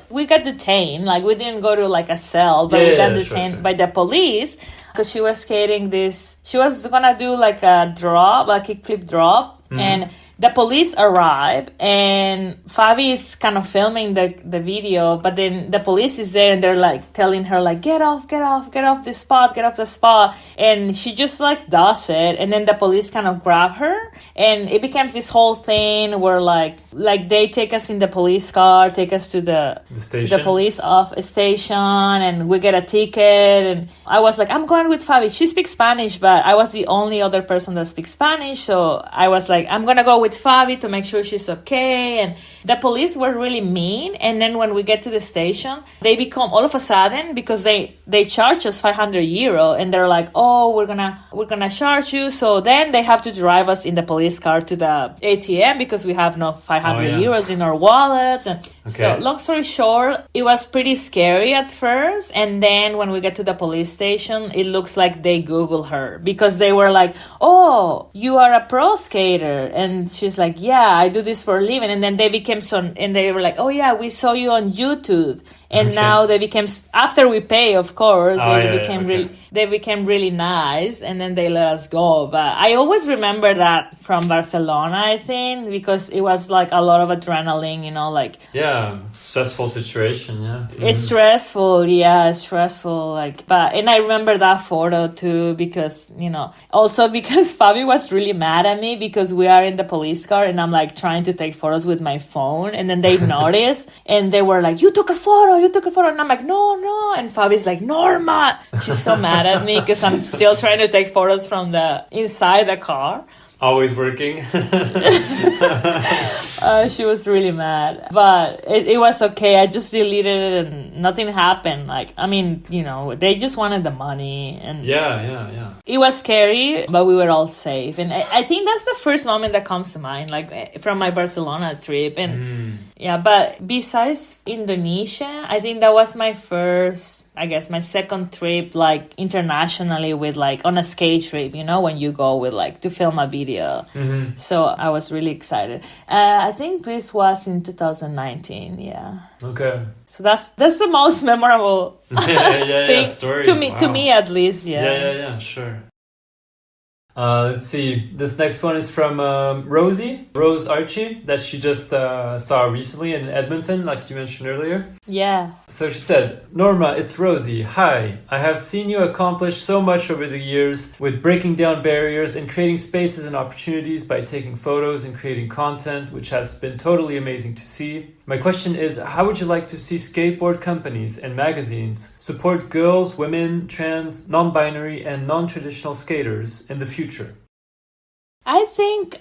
we got detained. Like, we didn't go to like a cell, but we got detained by the police because she was skating this. She was gonna do like a drop, like a kickflip drop, and the police arrive, and Fabi is kind of filming the video, but then the police is there and they're like telling her like, get off the spot. And she just like does it. And then the police kind of grab her, and it becomes this whole thing where like they take us in the police car, take us to the police station, and we get a ticket. And I was like, I'm going with Fabi. She speaks Spanish, but I was the only other person that speaks Spanish. So I was like, I'm going to go with Fabi to make sure she's okay. And the police were really mean. And then when we get to the station, they become all of a sudden, because they charge us 500 euro, and they're like, oh, we're gonna charge you. So then they have to drive us in the police car to the ATM because we have no 500 euros in our wallets. And so long story short, it was pretty scary at first. And then when we get to the police station, it looks like they Google her, because they were like, oh, you are a pro skater. And she's like, yeah, I do this for a living. And then they became and they were like, oh yeah, we saw you on YouTube. And now they became, after we pay, of course, they became really nice, and then they let us go. But I always remember that from Barcelona, I think, because it was like a lot of adrenaline, you know, like... Yeah, stressful situation, yeah. It's stressful, like... And I remember that photo too, because, you know, also because Fabi was really mad at me because we are in the police car and I'm like trying to take photos with my phone, and then they noticed and they were like, you took a photo, and I'm like, no, and Fabi's like, Norma, she's so mad at me because I'm still trying to take photos from the inside the car. Always working. She was really mad, but it was okay. I just deleted it and nothing happened. Like, I mean, you know, they just wanted the money, and yeah. It was scary, but we were all safe. And I think that's the first moment that comes to mind, like from my Barcelona trip. And yeah, but besides Indonesia, I think that was my first, I guess, my second trip, like internationally, with like on a skate trip, you know, when you go with like to film a video. So I was really excited. I think this was in 2019. Yeah. Okay. So that's the most memorable thing story. To me at least. Yeah, sure. Let's see. This next one is from Rose Archie, that she just saw recently in Edmonton, like you mentioned earlier. Yeah. So she said, Norma, it's Rosie. Hi. I have seen you accomplish so much over the years with breaking down barriers and creating spaces and opportunities by taking photos and creating content, which has been totally amazing to see. My question is, how would you like to see skateboard companies and magazines support girls, women, trans, non-binary, and non-traditional skaters in the future? I think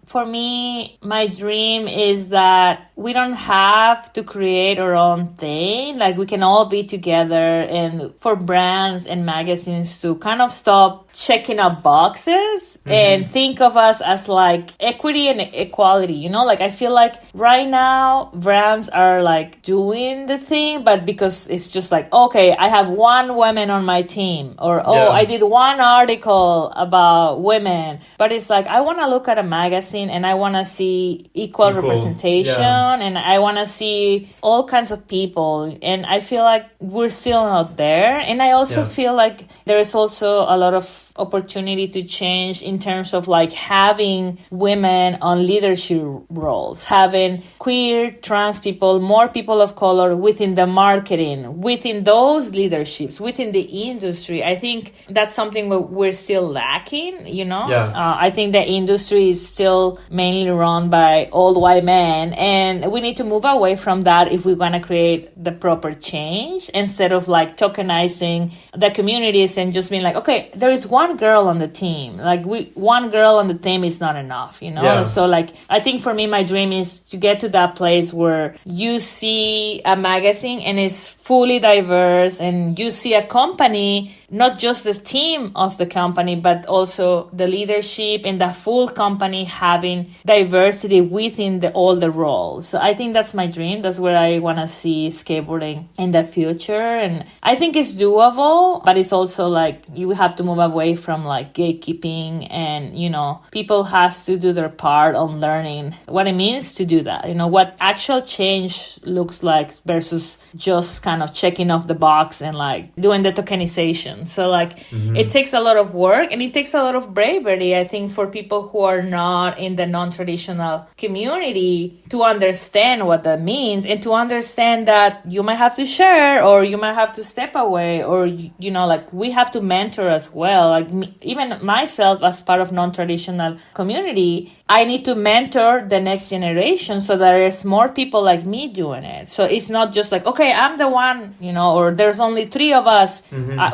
for me, my dream is that we don't have to create our own thing. Like, we can all be together, and for brands and magazines to kind of stop checking up boxes and think of us as like equity and equality, you know? Like, I feel like right now brands are like doing the thing, but because it's just like, okay, I have one woman on my team, or I did one article about women, but it's like, I want to look at a magazine and I want to see equal representation, and I want to see all kinds of people, and I feel like we're still not there. And I also feel like there is also a lot of opportunity to change in terms of like having women on leadership roles, having queer, trans people, more people of color within the marketing, within those leaderships, within the industry. I think that's something we're still lacking, you know? I think the industry is still mainly run by old white men, and we need to move away from that if we want to create the proper change, instead of like tokenizing the communities and just being like, okay, there is one one girl on the team. Like one girl on the team is not enough, you know? Yeah. So like, I think for me, my dream is to get to that place where you see a magazine and it's fully diverse, and you see a company, not just the team of the company, but also the leadership and the full company having diversity within all the roles. So I think that's my dream. That's where I want to see skateboarding in the future. And I think it's doable, but it's also like you have to move away from like gatekeeping, and, you know, people has to do their part on learning what it means to do that. You know, what actual change looks like versus just kind of checking off the box and like doing the tokenization. So like it takes a lot of work and it takes a lot of bravery, I think, for people who are not in the non-traditional community to understand what that means, and to understand that you might have to share, or you might have to step away, or, you know, like we have to mentor as well. Like even myself, as part of non-traditional community, I need to mentor the next generation so that there's more people like me doing it. So it's not just like, okay, I'm the one, you know, or there's only 3 of us.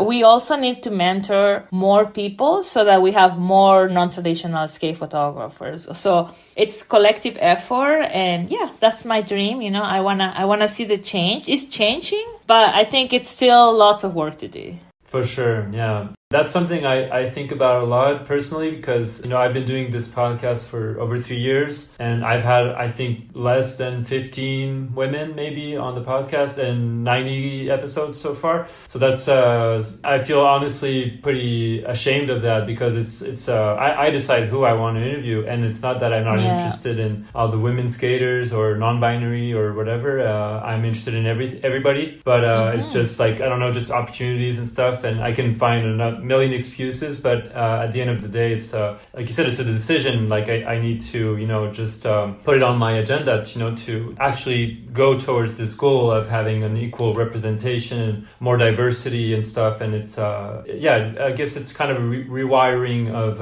We also need to mentor more people so that we have more non-traditional skate photographers. So it's collective effort, and yeah, that's my dream. You know, I wanna see the change. It's changing, but I think it's still lots of work to do. For sure, yeah. That's something I think about a lot personally, because, you know, I've been doing this podcast for over 3 years, and I've had, I think, less than 15 women maybe on the podcast and 90 episodes so far. So that's, I feel honestly pretty ashamed of that, because it's I decide who I want to interview, and it's not that I'm not interested in all the women skaters or non-binary or whatever. I'm interested in everybody, but it's just like, I don't know, just opportunities and stuff, and I can find a million excuses, but at the end of the day, it's like you said, it's a decision. Like I need to, you know, just put it on my agenda, you know, to actually go towards this goal of having an equal representation, more diversity and stuff. And it's I guess it's kind of a rewiring of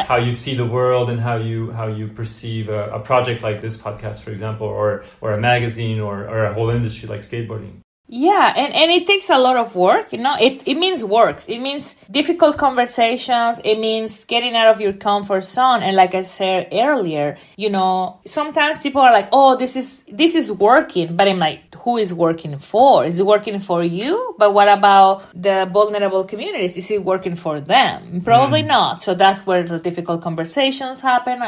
how you see the world and how you perceive a project like this podcast, for example, or a magazine or a whole industry like skateboarding. Yeah, and it takes a lot of work, you know. It means works. It means difficult conversations. It means getting out of your comfort zone. And like I said earlier, you know, sometimes people are like, oh, this is working. But I'm like, who is working for? Is it working for you? But what about the vulnerable communities? Is it working for them? Probably not. So that's where the difficult conversations happen.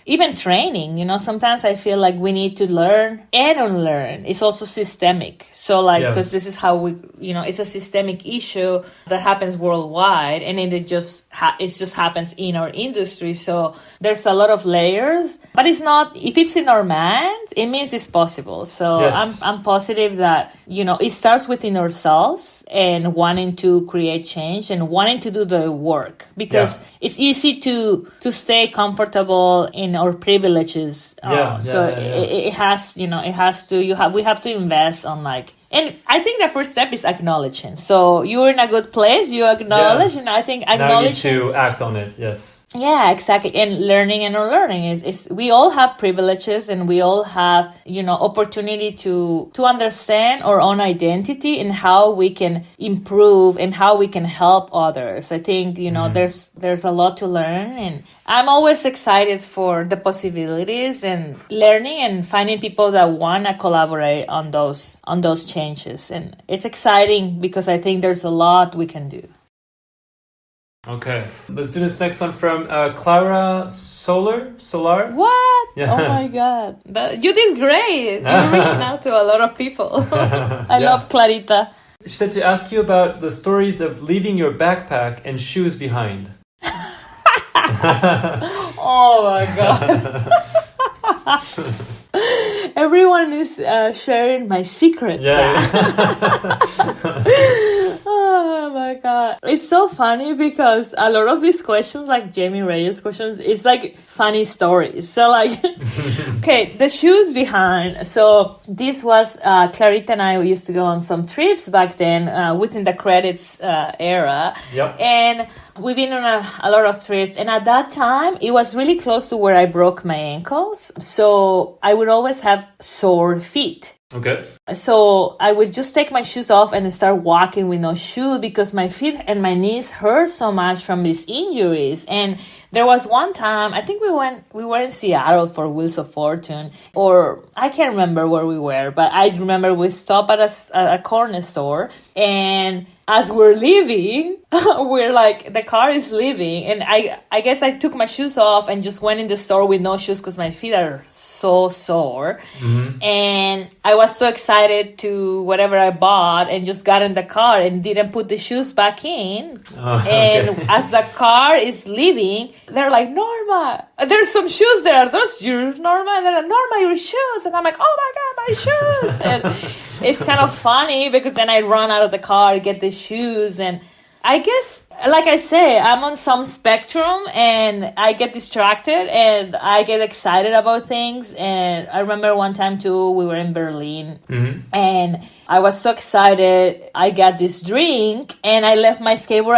Even training, you know, sometimes I feel like we need to learn and unlearn. It's also systemic. So like, because this is how we, you know, it's a systemic issue that happens worldwide, and it just happens in our industry. So there's a lot of layers, but it's not, if it's in our mind, it means it's possible. So I'm positive that, you know, it starts within ourselves and wanting to create change and wanting to do the work, because it's easy to stay comfortable in our privileges. It has, you know, we have to invest on like. And I think the first step is acknowledging. So you're in a good place, you acknowledge, and I think acknowledging... Now you need to act on it, yes. Yeah, exactly. And learning and unlearning is we all have privileges, and we all have, you know, opportunity to understand our own identity and how we can improve and how we can help others. I think, you know, there's a lot to learn, and I'm always excited for the possibilities and learning and finding people that want to collaborate on those changes. And it's exciting because I think there's a lot we can do. Okay, let's do this next one from Clara Solar. What? Yeah. Oh my God. You did great. You're reaching out to a lot of people. I love Clarita. She said to ask you about the stories of leaving your backpack and shoes behind. Oh my God. Everyone is sharing my secrets. Oh my God. It's so funny because a lot of these questions, like Jaime Reyes questions, it's like funny stories. So like, okay, the shoes behind. So this was, Clarita and I used to go on some trips back then within the credits era. Yep. And we've been on a lot of trips. And at that time, it was really close to where I broke my ankles. So I would always have sore feet. Okay. So I would just take my shoes off and start walking with no shoe because my feet and my knees hurt so much from these injuries. And there was one time, I think we were in Seattle for Wheels of Fortune, or I can't remember where we were, but I remember we stopped at a corner store, and as we're leaving, we're like, the car is leaving, and I guess I took my shoes off and just went in the store with no shoes because my feet are so sore. Mm-hmm. And I was so excited to whatever I bought and just got in the car and didn't put the shoes back in. And as the car is leaving, they're like, Norma, there's some shoes there. Are those yours, Norma? And they're like, Norma, your shoes. And I'm like, oh my God, my shoes. And it's kind of funny because then I run out of the car, get the shoes, and I guess, like I say, I'm on some spectrum and I get distracted and I get excited about things. And I remember one time too, we were in Berlin, mm-hmm. and I was so excited. I got this drink and I left my skateboard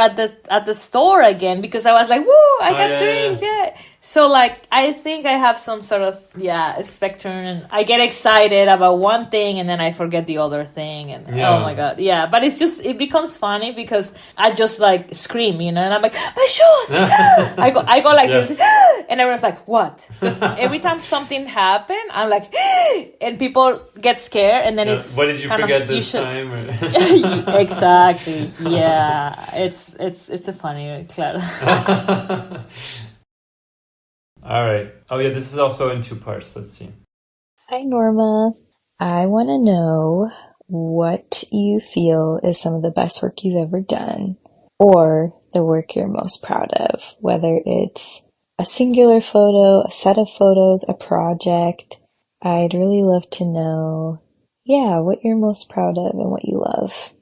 at the store again because I was like, woo, I got drinks, yeah. So, like, I think I have some sort of, spectrum, and I get excited about one thing, and then I forget the other thing, and oh my God, but it becomes funny because I just, like, scream, and I'm like, my shoes! I go like this, and everyone's like, what? Because every time something happens, I'm like, and people get scared, and then it's what did you forget this time? Exactly, it's a funny, Clara. All right. Oh, yeah, this is also in 2 parts. Let's see. Hi, Norma. I want to know what you feel is some of the best work you've ever done, or the work you're most proud of, whether it's a singular photo, a set of photos, a project. I'd really love to know, what you're most proud of and what you love.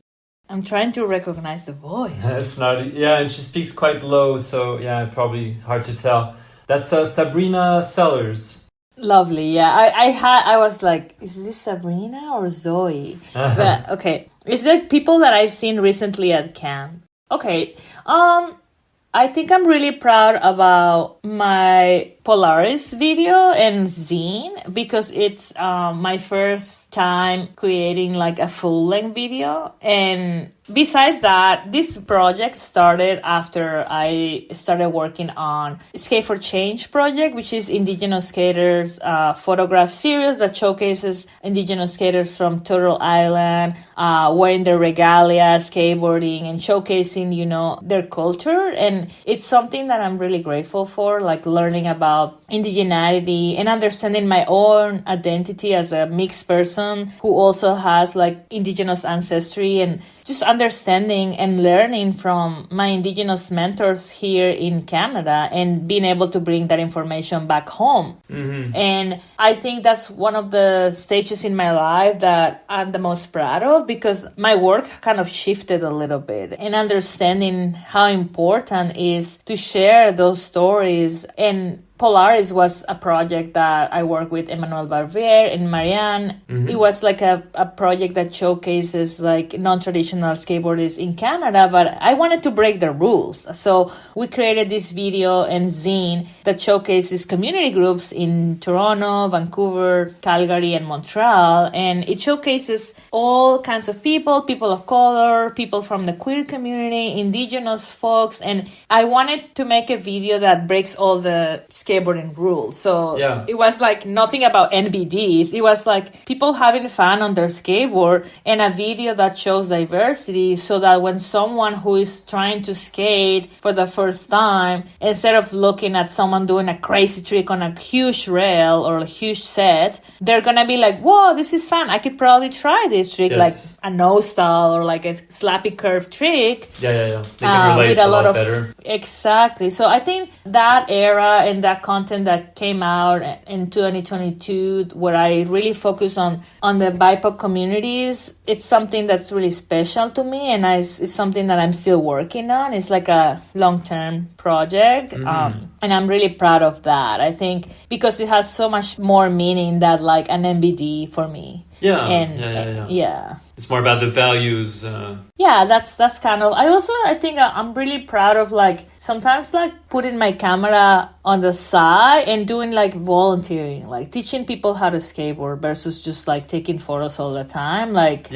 I'm trying to recognize the voice. It's not, and she speaks quite low, so, probably hard to tell. That's Sabrina Sellers. Lovely, I was like, is this Sabrina or Zoe? But, okay, it's like people that I've seen recently at camp. Okay, I think I'm really proud about my Polaris video and zine because it's my first time creating like a full-length video. And besides that, this project started after I started working on Skate for Change project, which is Indigenous skaters photograph series that showcases Indigenous skaters from Turtle Island wearing their regalia, skateboarding, and showcasing, their culture. And it's something that I'm really grateful for, like learning about indigeneity and understanding my own identity as a mixed person who also has like indigenous ancestry, and just understanding and learning from my indigenous mentors here in Canada and being able to bring that information back home. Mm-hmm. And I think that's one of the stages in my life that I'm the most proud of because my work kind of shifted a little bit and understanding how important it is to share those stories. And Polaris was a project that I worked with Emmanuel Barbier and Marianne. Mm-hmm. It was like a project that showcases like non-traditional skateboarders in Canada, but I wanted to break the rules. So we created this video and zine that showcases community groups in Toronto, Vancouver, Calgary, and Montreal. And it showcases all kinds of people of color, people from the queer community, indigenous folks. And I wanted to make a video that breaks all the skateboarding rules. So it was like nothing about NBDs. It was like people having fun on their skateboard and a video that shows diversity so that when someone who is trying to skate for the first time, instead of looking at someone doing a crazy trick on a huge rail or a huge set, they're gonna be like, whoa, this is fun. I could probably try this trick, like a nose style or like a slappy curve trick. They can relate with a lot of better. Exactly. So I think that era and that content that came out in 2022, where I really focus on the BIPOC communities, it's something that's really special to me, and it's something that I'm still working on. It's like a long-term project, and I'm really proud of that. I think because it has so much more meaning than like an MBD for me. Yeah. It's more about the values. That's kind of. I think I'm really proud of like sometimes like putting my camera on the side and doing like volunteering, like teaching people how to skateboard versus just like taking photos all the time. Like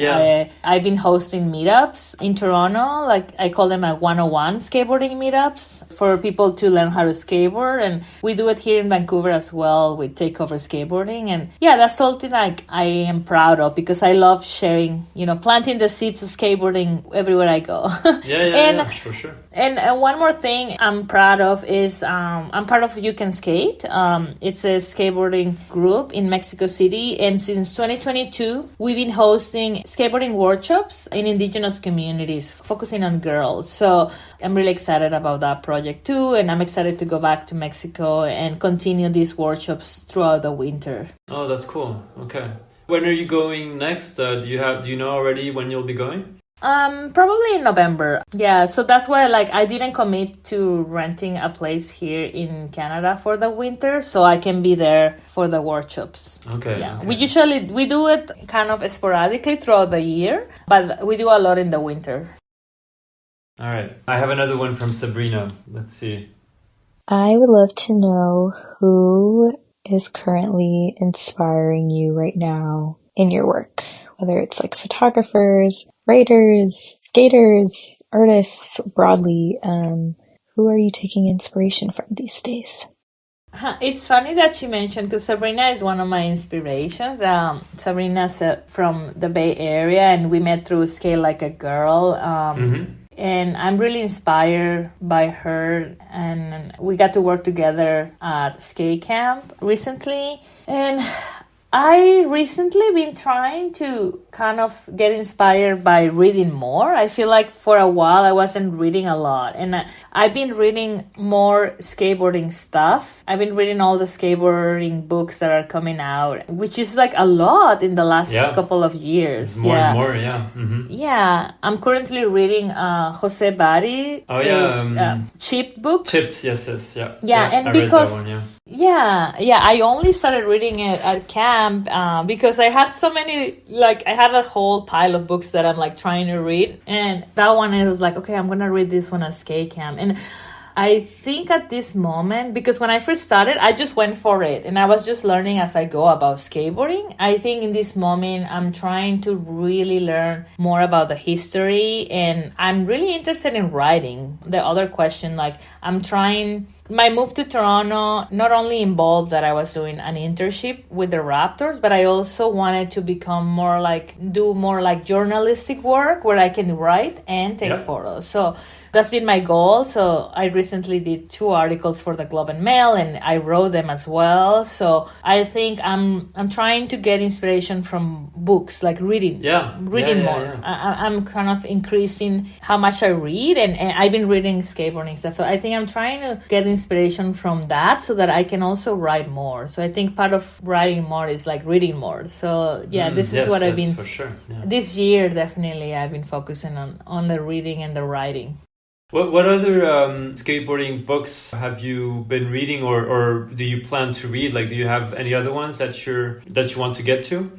I've been hosting meetups in Toronto, like I call them a 101 skateboarding meetups for people to learn how to skateboard. And we do it here in Vancouver as well with Takeover Skateboarding. And yeah, that's something like I am proud of because I love sharing, you know, planting the seeds of skateboarding everywhere I go. Yeah, for sure. And one more thing I'm proud of is I'm part of You Can Skate. It's a skateboarding group in Mexico City. And since 2022, we've been hosting skateboarding workshops in indigenous communities, focusing on girls. So I'm really excited about that project too. And I'm excited to go back to Mexico and continue these workshops throughout the winter. Oh, that's cool. Okay. When are you going next? Do you know already when you'll be going? Probably in November. Yeah, so that's why I didn't commit to renting a place here in Canada for the winter, so I can be there for the workshops. Okay. Yeah. Okay. We do it kind of sporadically throughout the year, but we do a lot in the winter. All right. I have another one from Sabrina. Let's see. I would love to know who is currently inspiring you right now in your work, whether it's like photographers, writers, skaters, artists broadly. Who are you taking inspiration from these days? It's funny that you mentioned, because Sabrina is one of my inspirations. Sabrina's from the Bay Area, and we met through Skate Like a Girl. And I'm really inspired by her, and we got to work together at skate camp recently. And I recently been trying to kind of get inspired by reading more. I feel like for a while I wasn't reading a lot, and I've been reading more skateboarding stuff. I've been reading all the skateboarding books that are coming out, which is like a lot in the last couple of years. More and more, yeah. Mm-hmm. Yeah, I'm currently reading José Vadi. Oh yeah, Chipped book. Chipped, yes, yeah. Yeah, and I because read that one, yeah, I only started reading it at camp because I had so many, I had a whole pile of books that I'm trying to read, and that one I was like, okay, I'm gonna read this one at skate camp. And I think at this moment, because when I first started, I just went for it and I was just learning as I go about skateboarding. I think in this moment, I'm trying to really learn more about the history, and I'm really interested in writing. The other question, my move to Toronto not only involved that I was doing an internship with the Raptors, but I also wanted to become do more journalistic work where I can write and take photos. So that's been my goal. So I recently did 2 articles for the Globe and Mail, and I wrote them as well. So I think I'm trying to get inspiration from books, reading. Reading more. Yeah. I'm kind of increasing how much I read, and I've been reading skateboarding stuff. So I think I'm trying to get inspiration from that so that I can also write more. So I think part of writing more is reading more. So this is what I've been for sure. Yeah. This year. Definitely, I've been focusing on the reading and the writing. What other skateboarding books have you been reading, or do you plan to read? Do you have any other ones that you want to get to?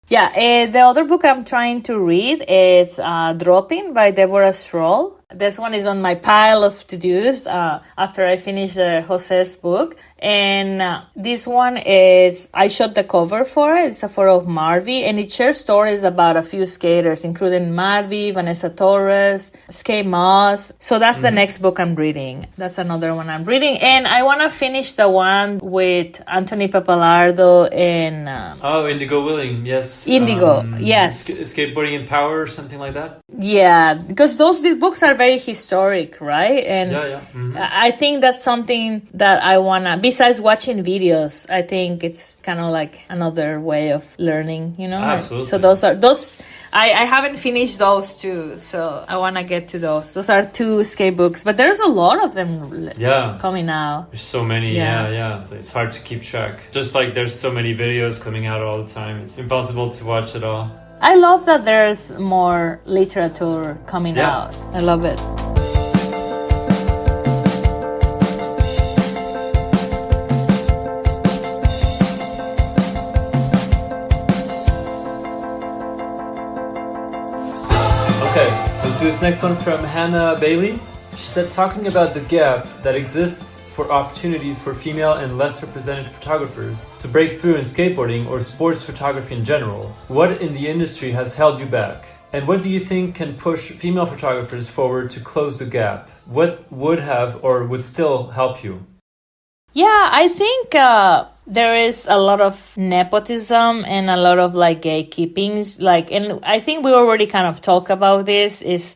Yeah, the other book I'm trying to read is Dropping by Deborah Stroll. This one is on my pile of to-dos after I finish Jose's book. And this one is, I shot the cover for it. It's a photo of Marvy, and it shares stories about a few skaters, including Marvy, Vanessa Torres, Skate Moss. So that's the next book I'm reading. That's another one I'm reading. And I want to finish the one with Anthony Papalardo and... Indigo Willing, yes. Indigo, yes. Skateboarding in Power or something like that? Yeah, because these books are very historic, right? And I think that's something that I want to... Besides watching videos, I think it's kind of another way of learning, Absolutely. So those I haven't finished those 2, so I want to get to those. Those are 2 skate books, but there's a lot of them coming out. There's so many, yeah. It's hard to keep track. Just there's so many videos coming out all the time. It's impossible to watch it all. I love that there's more literature coming out. I love it. Okay, let's do this next one from Hannah Bailey. She said, talking about the gap that exists for opportunities for female and less represented photographers to break through in skateboarding or sports photography in general, what in the industry has held you back? And what do you think can push female photographers forward to close the gap? What would have or would still help you? Yeah, I think there is a lot of nepotism and a lot of like gatekeepings. And I think we already kind of talked about this, is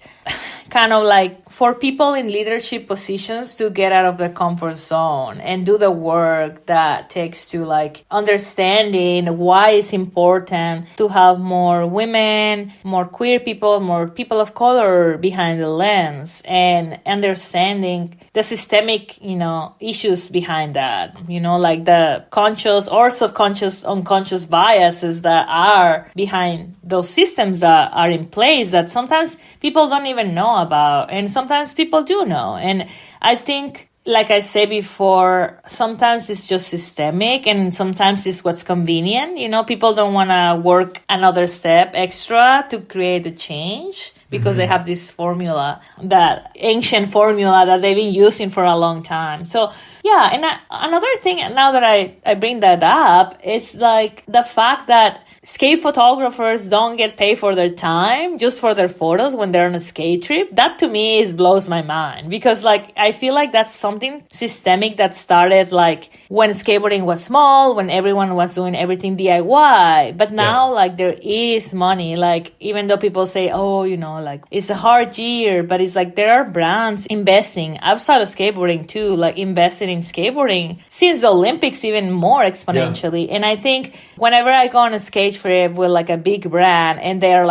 kind of like for people in leadership positions to get out of their comfort zone and do the work that takes to like understanding why it's important to have more women, more queer people, more people of color behind the lens, and understanding the systemic, issues behind that, like the conscious or subconscious, unconscious biases that are behind those systems that are in place that sometimes people don't even know about, and sometimes people do know. And I think, like I said before, sometimes it's just systemic and sometimes it's what's convenient. People don't want to work another step extra to create the change because they have this formula, that ancient formula that they've been using for a long time. So, yeah. And another thing, now that I bring that up, is like the fact that skate photographers don't get paid for their time, just for their photos when they're on a skate trip. That to me blows my mind, because I feel like that's something systemic that started when skateboarding was small, when everyone was doing everything DIY. But now there is money. Even though people say, it's a hard year, but it's there are brands investing outside of skateboarding too, investing in skateboarding since the Olympics even more exponentially. And I think whenever I go on a skate trip with a big brand and they're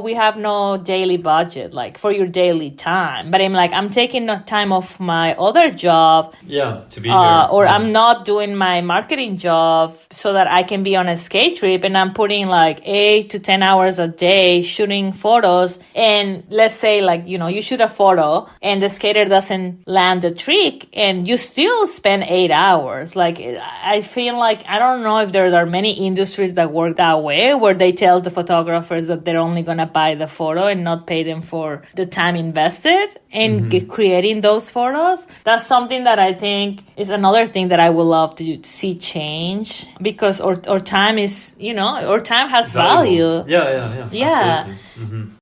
we have no daily budget for your daily time, but I'm taking no time off my other job to be here, or I'm not doing my marketing job so that I can be on a skate trip, and I'm putting 8 to 10 hours a day shooting photos. And let's say you shoot a photo and the skater doesn't land the trick and you still spend 8 hours. I feel I don't know if there are many industries that work that way, where they tell the photographers that they're only going to buy the photo and not pay them for the time invested in creating those photos. That's something that I think is another thing that I would love to see change, because our time is, our time has value. Yeah.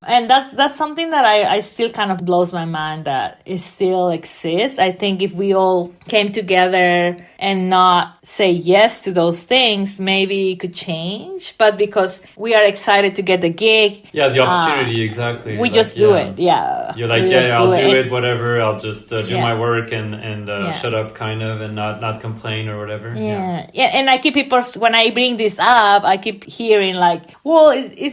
And that's something that I still kind of blows my mind that it still exists. I think if we all came together and not say yes to those things, maybe it could change. But because we are excited to get the gig, the opportunity, exactly. We just do it. Yeah. You're I'll do it, whatever. I'll just do my work and shut up, kind of, and not complain or whatever. Yeah. And I keep people, when I bring this up, I keep hearing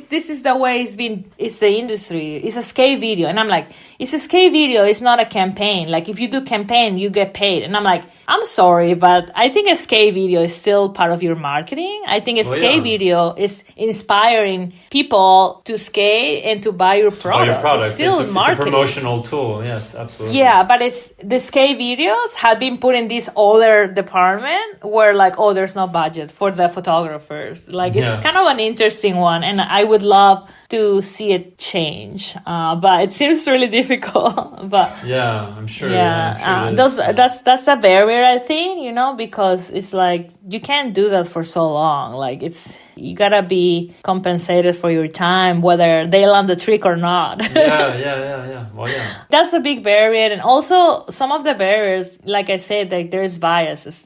this is the way it's the industry. It's a skate video. And I'm it's a skate video. It's not a campaign. If you do campaign, you get paid. And I'm I'm sorry, but I think a skate video is still part of your marketing. I think a skate video is inspiring people to skate and to buy your product. It's still marketing. It's a promotional tool. Yes, absolutely. Yeah, but the skate videos have been put in this other department where there's no budget for the photographers. It's kind of an interesting one, and I would love to see it change. But it seems really difficult. But I'm sure. I'm sure that's a barrier, I think, because it's you can't do that for so long. You gotta be compensated for your time, whether they land the trick or not. Yeah. Well, yeah. That's a big barrier. And also some of the barriers, like I said, there's biases,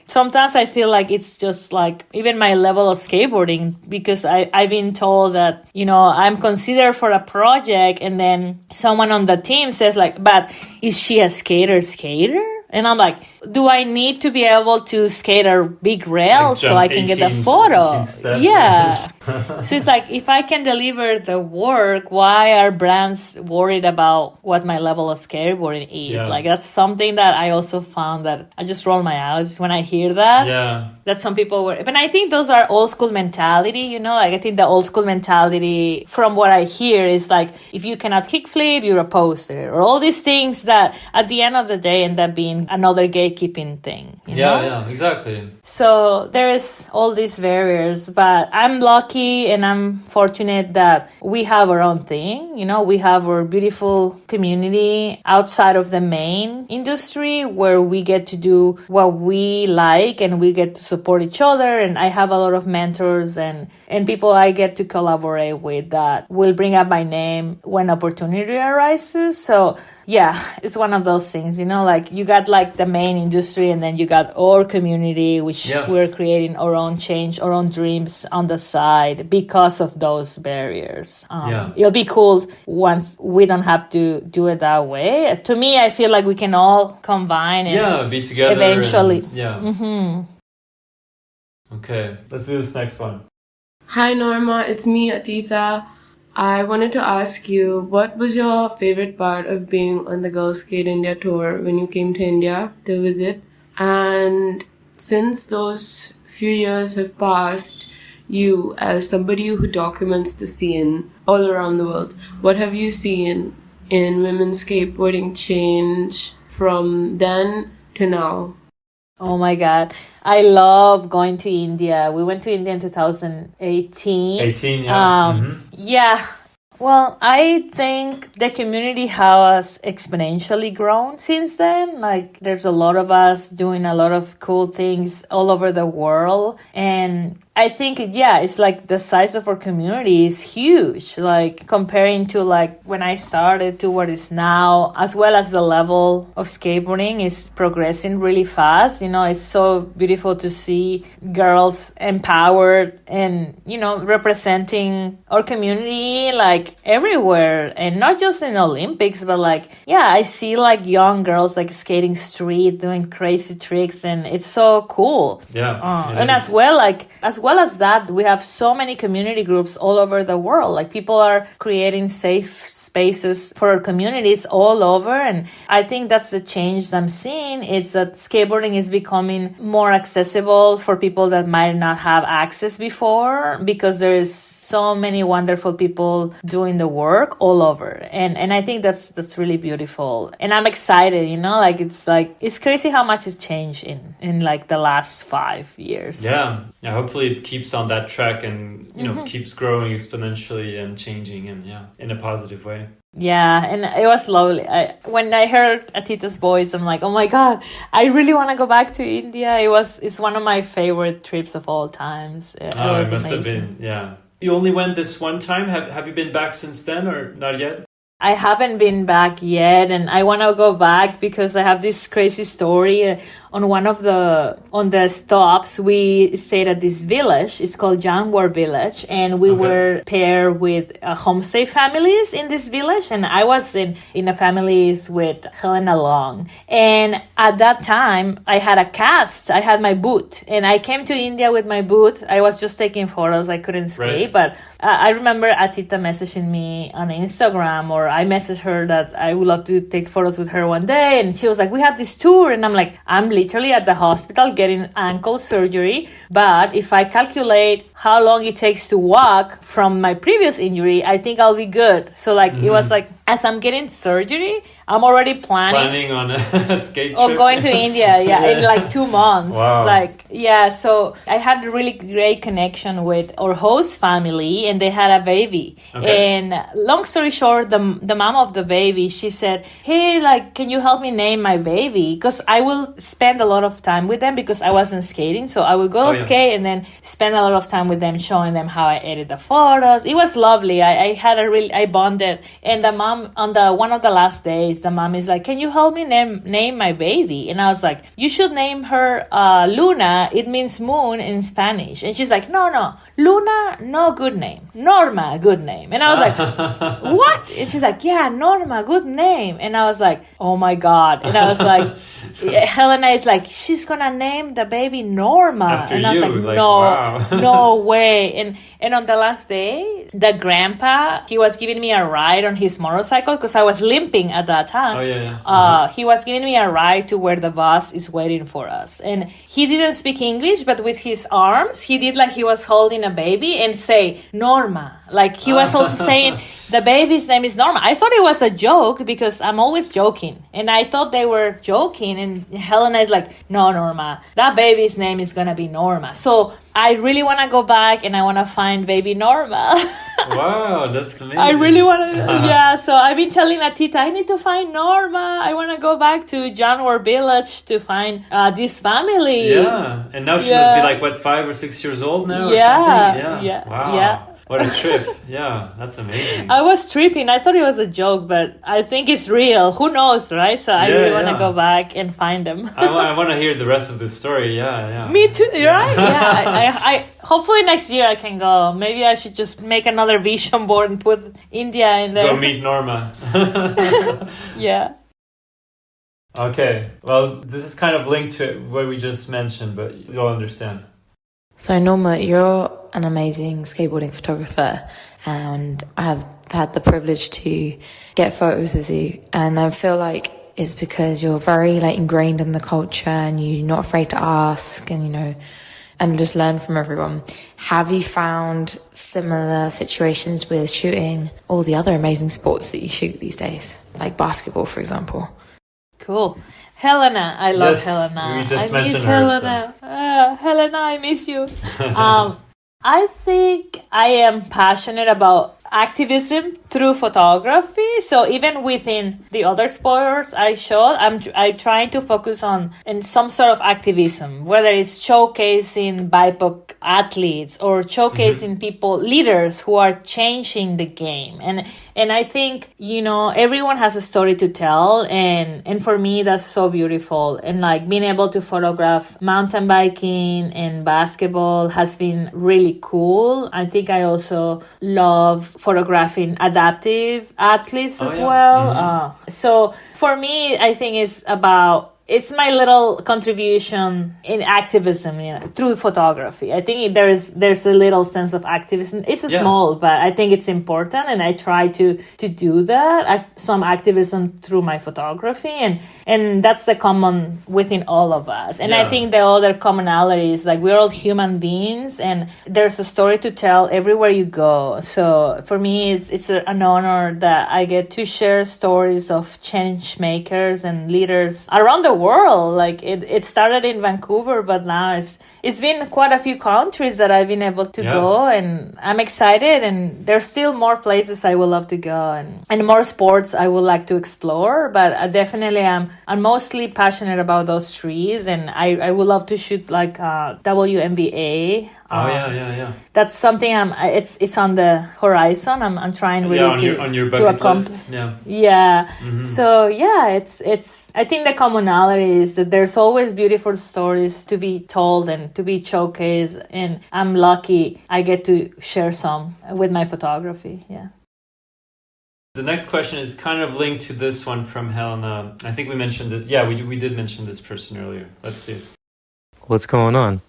sometimes I feel it's just even my level of skateboarding, because I've been told that, I'm considered for a project, and then someone on the team says but is she a skater? And I'm do I need to be able to skate a big rail so I can get the photo? Yeah. So it's if I can deliver the work, why are brands worried about what my level of skateboarding is? That's something that I also found that I just roll my eyes when I hear that. Yeah. That some people were, but I think those are old school mentality, I think the old school mentality from what I hear is if you cannot kickflip, you're a poser, or all these things that at the end of the day end up being another gatekeeping thing. You know? Yeah, exactly. So there is all these barriers, but I'm lucky and I'm fortunate that we have our own thing. You know, we have our beautiful community outside of the main industry where we get to do what we like and we get to support each other. And I have a lot of mentors and people I get to collaborate with that will bring up my name when opportunity arises. So yeah, it's one of those things, you know, like you got like the main industry and then you got our community, which we're creating our own change, our own dreams on the side because of those barriers. It'll be cool once we don't have to do it that way. To me, I feel like we can all combine and be together eventually. Okay, let's do this next one. Hi Norma, it's me, Atita. I wanted to ask you, what was your favorite part of being on the Girl Skate India tour when you came to India to visit? And since those few years have passed, you, as somebody who documents the scene all around the world, what have you seen in women's skateboarding change from then to now? Oh my God. I love going to India. We went to India in 2018. Yeah. Well, I think the community has exponentially grown since then. Like, there's a lot of us doing a lot of cool things all over the world. And I think, it's like the size of our community is huge, like comparing to like when I started to what is now, as well as the level of skateboarding is progressing really fast. You know, it's so beautiful to see girls empowered and, you know, representing our community like everywhere and not just in Olympics, but like, I see like young girls like skating street, doing crazy tricks, and it's so cool. And as well as that, we have so many community groups all over the world. Like people are creating safe spaces for our communities all over. And I think that's the change I'm seeing. It's that skateboarding is becoming more accessible for people that might not have access before because there is so many wonderful people doing the work all over. And I think that's really beautiful. And I'm excited, you know, it's crazy how much has changed in like the last 5 years. Yeah, hopefully it keeps on that track and, you know, keeps growing exponentially and changing and in a positive way. Yeah, and it was lovely. When I heard Atita's voice, I'm like, oh my God, I really want to go back to India. It's one of my favorite trips of all times. It was must amazing. have been, You only went this one time? Have you been back since then or not yet? I haven't been back yet, and I want to go back because I have this crazy story. On the stops, we stayed at this village. It's called Janwar Village, and we were paired with homestay families in this village. And I was in a families with Helena Long. And at that time, I had a cast. I had my boot, and I came to India with my boot. I was just taking photos. I couldn't skate, but I remember Atita messaging me on Instagram, or I messaged her that I would love to take photos with her one day. And she was like, we have this tour. And I'm like, I'm literally at the hospital getting ankle surgery. But if I calculate how long it takes to walk from my previous injury, I think I'll be good. So like, it was like, as I'm getting surgery, I'm already planning on a skate trip. Or going to India, in like 2 months. Wow. So I had a really great connection with our host family, and they had a baby. And long story short, the mom of the baby, she said, hey, like, can you help me name my baby? Because I will spend a lot of time with them because I wasn't skating. So I would go skate and then spend a lot of time with them, showing them how I edit the photos. It was lovely. I bonded. And the mom, on one of the last days, the mom is like, can you help me name my baby? And I was like, you should name her Luna. It means moon in Spanish. And she's like, no, Luna, no, good name. Norma, good name. And I was like, what? And she's like, yeah, Norma, good name. And I was like, oh my God. And I was like, Helena is like, she's gonna name the baby Norma. After and I was like, no, wow. no way. And on the last day, the grandpa, he was giving me a ride on his motorcycle. motorcycle because I was limping at that time. Oh, yeah. He was giving me a ride to where the bus is waiting for us. And he didn't speak English, but with his arms, he did like he was holding a baby and say, Norma. Like he was also saying, the baby's name is Norma. I thought it was a joke because I'm always joking. And I thought they were joking. And Helena is like, no, Norma, that baby's name is going to be Norma. So I really want to go back and I want to find baby Norma. Wow, that's amazing. I really want to, yeah. So I've been telling Atita, I need to find Norma. I want to go back to Janwar village to find this family. Yeah, and now she must be like, what, 5 or 6 years old now? Yeah, Yeah. Wow. What a trip. Yeah, that's amazing. I was tripping. I thought it was a joke, but I think it's real. Who knows, right? So I really want to go back and find them. I want to hear the rest of the story. Yeah. Me too, right? Yeah. I hopefully next year I can go. Maybe I should just make another vision board and put India in there. Go meet Norma. Yeah. Okay. Well, this is kind of linked to what we just mentioned, but you'll understand. So Norma, you're an amazing skateboarding photographer, and I have had the privilege to get photos with you, and I feel like it's because you're very like ingrained in the culture and you're not afraid to ask and and just learn from everyone. Have you found similar situations with shooting all the other amazing sports that you shoot these days, like basketball, for example? Cool. Helena, I love Helena. We just I mentioned miss her. Helena. Helena, I miss you. I think I am passionate about activism through photography. So even within the other sports I showed, I'm trying to focus on in some sort of activism, whether it's showcasing BIPOC athletes or showcasing people, leaders who are changing the game. And I think, everyone has a story to tell. And for me, that's so beautiful. And like being able to photograph mountain biking and basketball has been really cool. I think I also love photographing adaptive athletes as well. So for me, I think it's my little contribution in activism, through photography. I think there's a little sense of activism. It's small, but I think it's important, and I try to do that, some activism through my photography, and that's the common within all of us. And I think the other commonality is like we're all human beings, and there's a story to tell everywhere you go. So for me, it's an honor that I get to share stories of change makers and leaders around the world. Like it started in Vancouver, but now it's been quite a few countries that I've been able to go, and I'm excited, and there's still more places I would love to go, and more sports I would like to explore. But I definitely I'm mostly passionate about those trees, and I would love to shoot like WNBA. Yeah. That's something it's on the horizon. I'm trying really on your bucket list. Yeah. Mm-hmm. So it's I think the commonality is that there's always beautiful stories to be told and to be showcased, and I'm lucky I get to share some with my photography. Yeah. The next question is kind of linked to this one from Helena. I think we mentioned it. Yeah, we did mention this person earlier. Let's see. What's going on?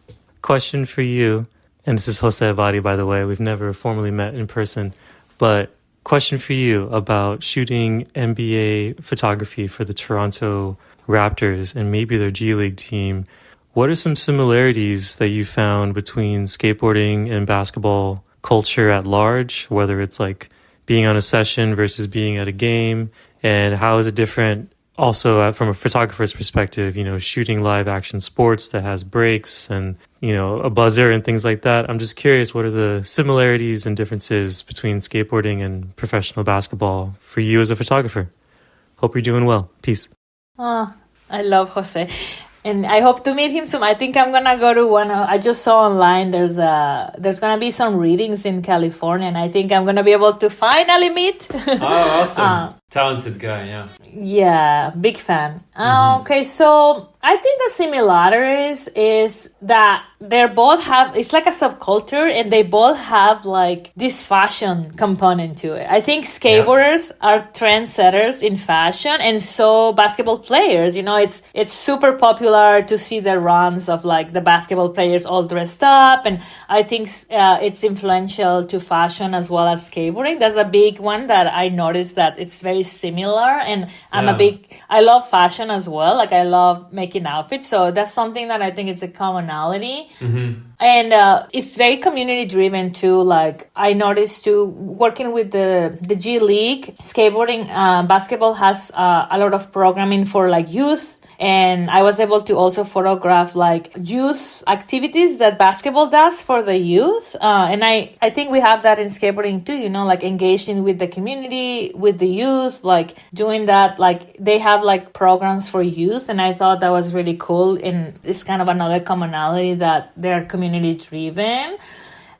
Question for you, and this is José Vadi, by the way. We've never formally met in person, but question for you about shooting NBA photography for the Toronto Raptors and maybe their G League team. What are some similarities that you found between skateboarding and basketball culture at large, whether it's like being on a session versus being at a game, and how is it different also from a photographer's perspective, shooting live action sports that has breaks and, a buzzer and things like that? I'm just curious, what are the similarities and differences between skateboarding and professional basketball for you as a photographer? Hope you're doing well. Peace. Oh, I love Jose. And I hope to meet him soon. I think I'm gonna go to one. I just saw online there's gonna be some readings in California, and I think I'm gonna be able to finally meet. Oh, awesome! Talented guy, yeah. Yeah, big fan. Okay, so I think the similarities is that they both have, it's like a subculture, and they both have like this fashion component to it. I think skateboarders are trendsetters in fashion, and so basketball players, you know, it's super popular to see the runs of like the basketball players all dressed up, and I think it's influential to fashion as well as skateboarding. That's a big one that I noticed that it's very similar, and I love fashion as well. Like I love making outfits, so that's something that I think is a commonality. And it's very community driven too. Like I noticed too, working with the G League, skateboarding, basketball has a lot of programming for like youth. And I was able to also photograph like youth activities that basketball does for the youth. And I think we have that in skateboarding too, you know, like engaging with the community, with the youth, like doing that. Like they have like programs for youth. And I thought that was really cool. And it's kind of another commonality that they're community driven.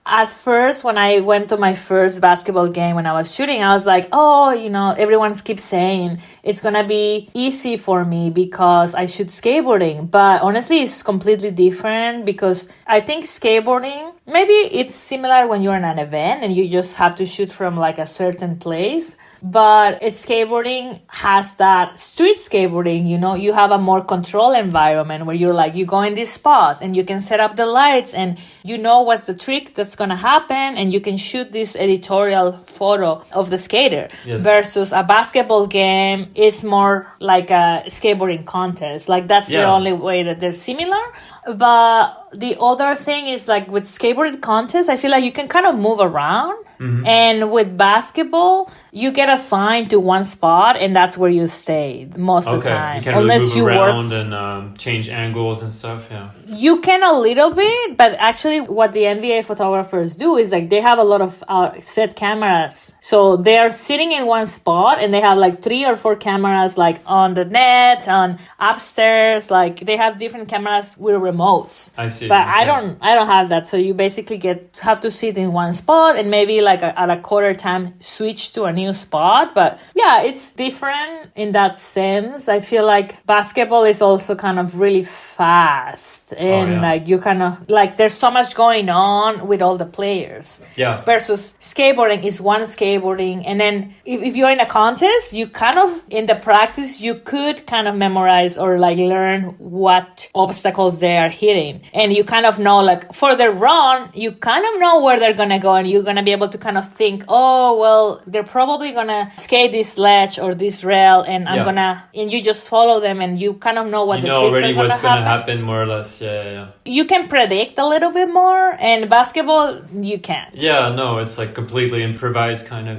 At first, when I went to my first basketball game when I was shooting, I was like, oh, you know, everyone keeps saying it's going to be easy for me because I shoot skateboarding. But honestly, it's completely different because I think skateboarding, maybe it's similar when you're in an event and you just have to shoot from like a certain place. But skateboarding has that street skateboarding, you know, you have a more controlled environment where you're like, you go in this spot and you can set up the lights and you know what's the trick that's going to happen and you can shoot this editorial photo of the skater. Yes. Versus a basketball game is more like a skateboarding contest. Like that's the only way that they're similar. But the other thing is like with skateboarding contests, I feel like you can kind of move around. And with basketball, you get assigned to one spot, and that's where you stay most of the time. You can't really move around and change angles and stuff, yeah. You can a little bit, but actually what the NBA photographers do is like they have a lot of set cameras. So they are sitting in one spot, and they have like 3 or 4 cameras like on the net, on upstairs. Like they have different cameras with remotes. I see. But I don't have that. So you basically have to sit in one spot and maybe like at a quarter time switch to a new spot. But yeah, it's different in that sense. I feel like basketball is also kind of really fast and like you kind of like there's so much going on with all the players. Yeah. Versus skateboarding is one skateboarding, and then if you're in a contest, you kind of in the practice you could kind of memorize or like learn what obstacles they are hitting, and you kind of know like for the run you kind of know where they're gonna go, and you're gonna be able to kind of think, oh well, they're probably gonna skate this ledge or this rail, and and you just follow them, and you kind of know what the tricks are already gonna what's gonna happen more or less. You can predict a little bit more, and basketball you can't. It's like completely improvised kind of.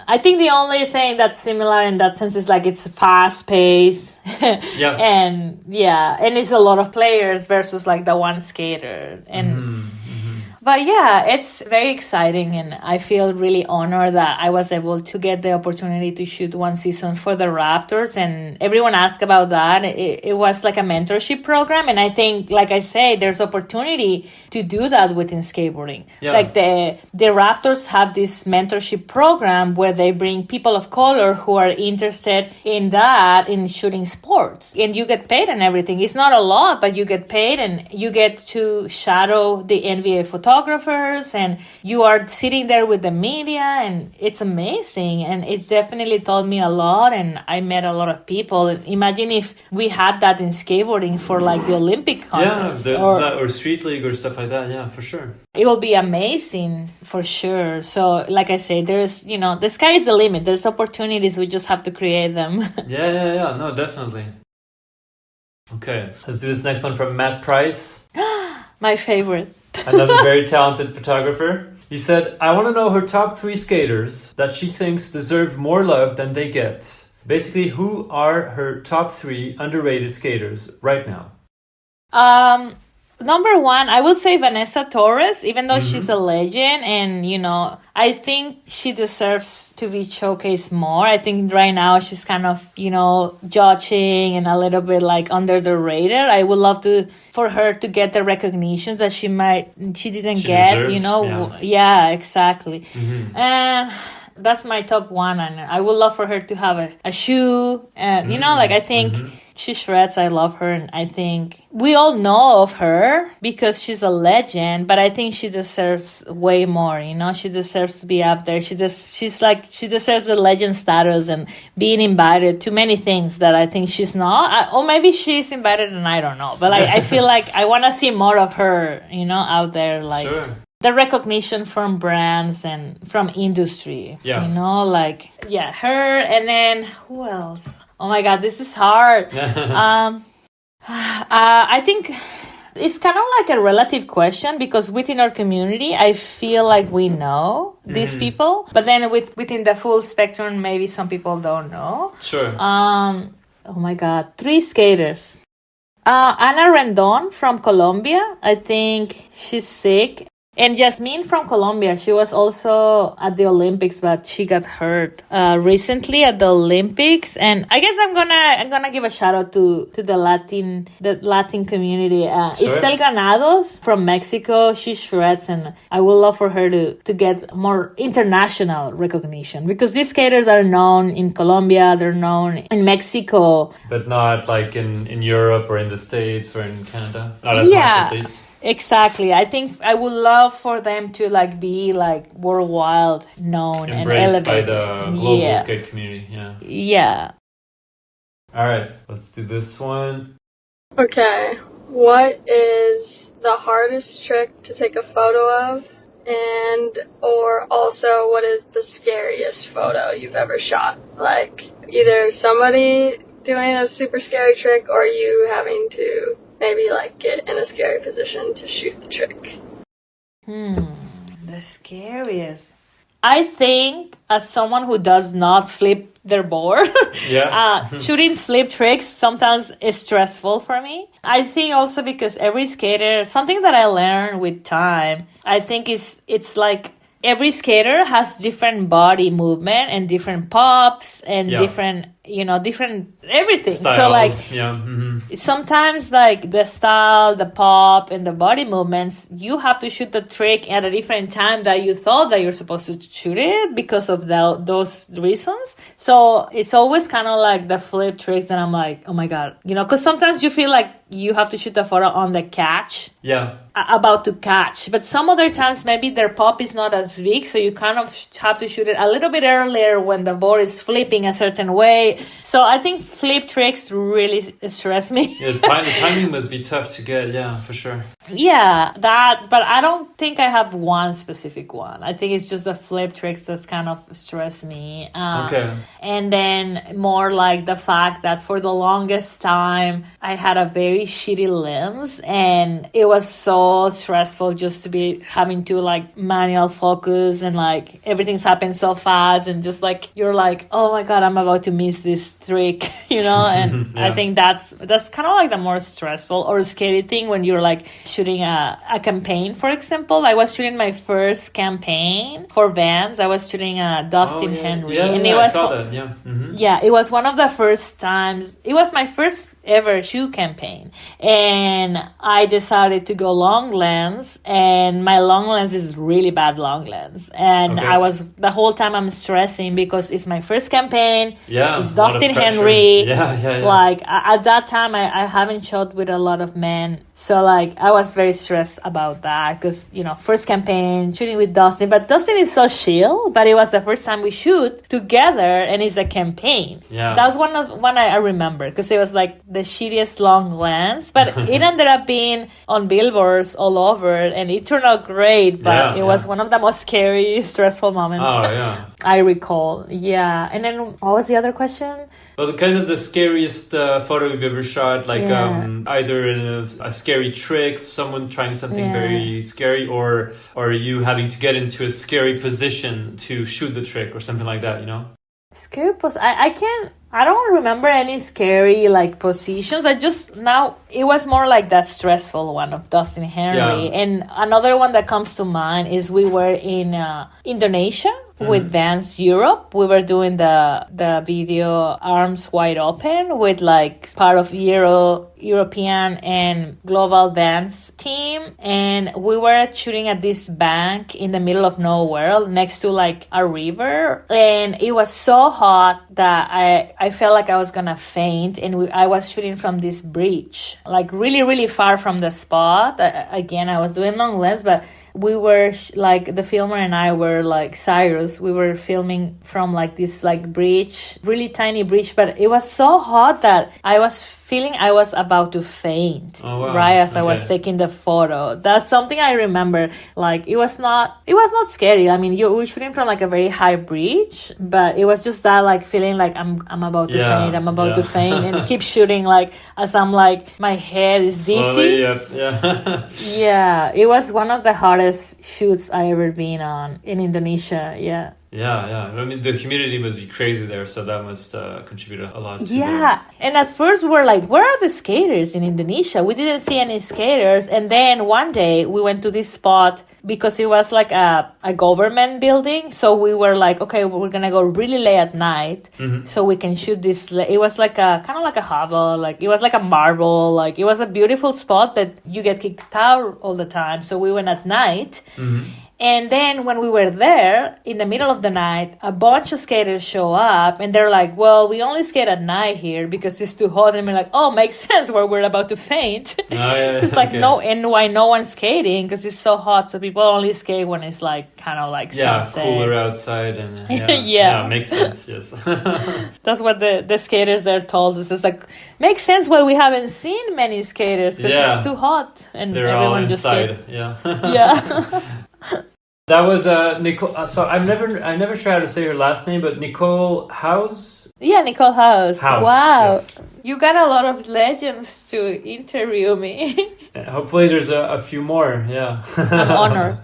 I think the only thing that's similar in that sense is like it's fast paced and it's a lot of players versus like the one skater. And but it's very exciting, and I feel really honored that I was able to get the opportunity to shoot one season for the Raptors, and everyone asked about that. It was like a mentorship program, and I think, like I say, there's opportunity to do that within skateboarding. Like the Raptors have this mentorship program where they bring people of color who are interested in that, in shooting sports, and you get paid and everything. It's not a lot, but you get paid, and you get to shadow the NBA photographers, and you are sitting there with the media, and it's amazing, and it's definitely taught me a lot, and I met a lot of people. Imagine if we had that in skateboarding for like the Olympic contest or street league or stuff like that, for sure. It will be amazing for sure. So like I say, there's, the sky is the limit. There's opportunities, we just have to create them. No, definitely. Okay, let's do this next one from Matt Price. My favorite. Another very talented photographer. He said, I want to know her top 3 skaters that she thinks deserve more love than they get. Basically, who are her top 3 underrated skaters right now? Number 1, I will say Vanessa Torres, even though she's a legend, and, I think she deserves to be showcased more. I think right now she's kind of, judging and a little bit like under the radar. I would love for her to get the recognition that she didn't get, deserves, Yeah, exactly. And that's my top one. And I would love for her to have a shoe. And, you know, like, I think she shreds. I love her. And I think we all know of her because she's a legend, but I think she deserves way more. You know, she deserves to be up there. She deserves the legend status and being invited to many things that I think she's not. Or maybe she's invited and I don't know. But I feel like I want to see more of her, you know, out there. Like, sure. The recognition from brands and from industry. Yeah. You know, like, yeah, her. And then who else? Oh my God, this is hard. I think it's kind of like a relative question because within our community, I feel like we know these people. But then within the full spectrum, maybe some people don't know. Sure. Oh my God, 3 skaters. Ana Rendon from Colombia. I think she's sick. And Jasmine from Colombia, she was also at the Olympics, but she got hurt recently at the Olympics. And I guess I'm gonna give a shout out to the Latin community. Sure. Itzel Granados from Mexico. She shreds, and I would love for her to get more international recognition because these skaters are known in Colombia, they're known in Mexico, but not like in Europe or in the States or in Canada. Not as much, at least. Exactly. I think I would love for them to like be like worldwide known and elevated by the global skate community. Yeah. Yeah. All right, let's do this one. Okay. What is the hardest trick to take a photo of? And or also what is the scariest photo you've ever shot? Like either somebody doing a super scary trick or you having to maybe like get in a scary position to shoot the trick. The scariest. I think as someone who does not flip their board, shooting flip tricks sometimes is stressful for me. I think also because every skater, something that I learned with time, I think it's like every skater has different body movement and different pops and different everything. Styles. So like sometimes like the style, the pop and the body movements, you have to shoot the trick at a different time that you thought that you're supposed to shoot it because of those reasons. So it's always kind of like the flip tricks that I'm like, oh my God, because sometimes you feel like you have to shoot the photo on the catch. Yeah. About to catch. But some other times maybe their pop is not as big, so you kind of have to shoot it a little bit earlier when the board is flipping a certain way. So I think flip tricks really stress me. Yeah, the timing must be tough to get, for sure. Yeah, but I don't think I have one specific one. I think it's just the flip tricks that's kind of stress me. Okay. And then more like the fact that for the longest time, I had a very shitty lens and it was so stressful just to be having to like manual focus and like everything's happened so fast and just like you're like, oh my God, I'm about to miss this trick, and I think that's kind of like the more stressful or scary thing when you're like shooting a campaign. For example, I was shooting my first campaign for Vans. I was shooting a Dustin Henry. And it was, I saw that, Yeah, it was one of the first times. It was my first ever shoe campaign. And I decided to go long lens. And my long lens is really bad long lens. And I was, the whole time I'm stressing because it's my first campaign. Yeah. It's Dustin Henry. Yeah. Like at that time, I haven't shot with a lot of men. So like I was very stressed about that because, first campaign, shooting with Dustin. But Dustin is so chill. But it was the first time we shoot together and it's a campaign. Yeah. That was one I remember because it was like the shittiest long lens. But it ended up being on billboards all over and it turned out great. But it was one of the most scary, stressful moments I recall. Yeah. And then what was the other question? Well, the scariest photo you've ever shot, like either in a scary trick, someone trying something very scary, or you having to get into a scary position to shoot the trick or something like that, Scary pose. I don't remember any scary like positions. It was more like that stressful one of Dustin Henry. Yeah. And another one that comes to mind is we were in Indonesia with Vans Europe. We were doing the video Arms Wide Open with like part of European and global Vans team. And we were shooting at this bank in the middle of nowhere next to like a river. And it was so hot that I felt like I was gonna faint. And I was shooting from this bridge, like really, really far from the spot. Again, I was doing long lens, but we were like the filmer and I were like Cyrus. We were filming from like this like bridge, really tiny bridge, but it was so hot that I was feeling I was about to faint. Oh, wow. Right as I was taking the photo. That's something I remember. Like it was not scary. I mean, we were shooting from like a very high bridge, but it was just that like feeling like I'm about to faint. I'm about to faint, and keep shooting like as I'm like my head is dizzy. Slowly, yeah. Yeah, it was one of the hardest shoots I ever been on in Indonesia. Yeah. Yeah. I mean, the community must be crazy there, so that must contribute a lot to And at first we were like, where are the skaters in Indonesia? We didn't see any skaters. And then one day we went to this spot because it was like a government building. So we were like, okay, we're going to go really late at night so we can shoot this. It was like a kind of like a hovel. Like it was like a marble. Like it was a beautiful spot, but you get kicked out all the time. So we went at night. And then when we were there, in the middle of the night, a bunch of skaters show up and they're like, well, we only skate at night here because it's too hot. And we're like, oh, makes sense where we're about to faint. It's like, why no one's skating? Because it's so hot. So people only skate when it's like kind of like sunset. Cooler outside. And makes sense, yes. That's what the skaters there told us. It's like, makes sense why we haven't seen many skaters because it's too hot. And they're everyone all just inside, Yeah. That was Nicole. So I never tried to say her last name, but Nicole Hause. Yeah, Nicole Hause. Wow, yes. You got a lot of legends to interview me. Hopefully, there's a few more. Yeah, I'm honored.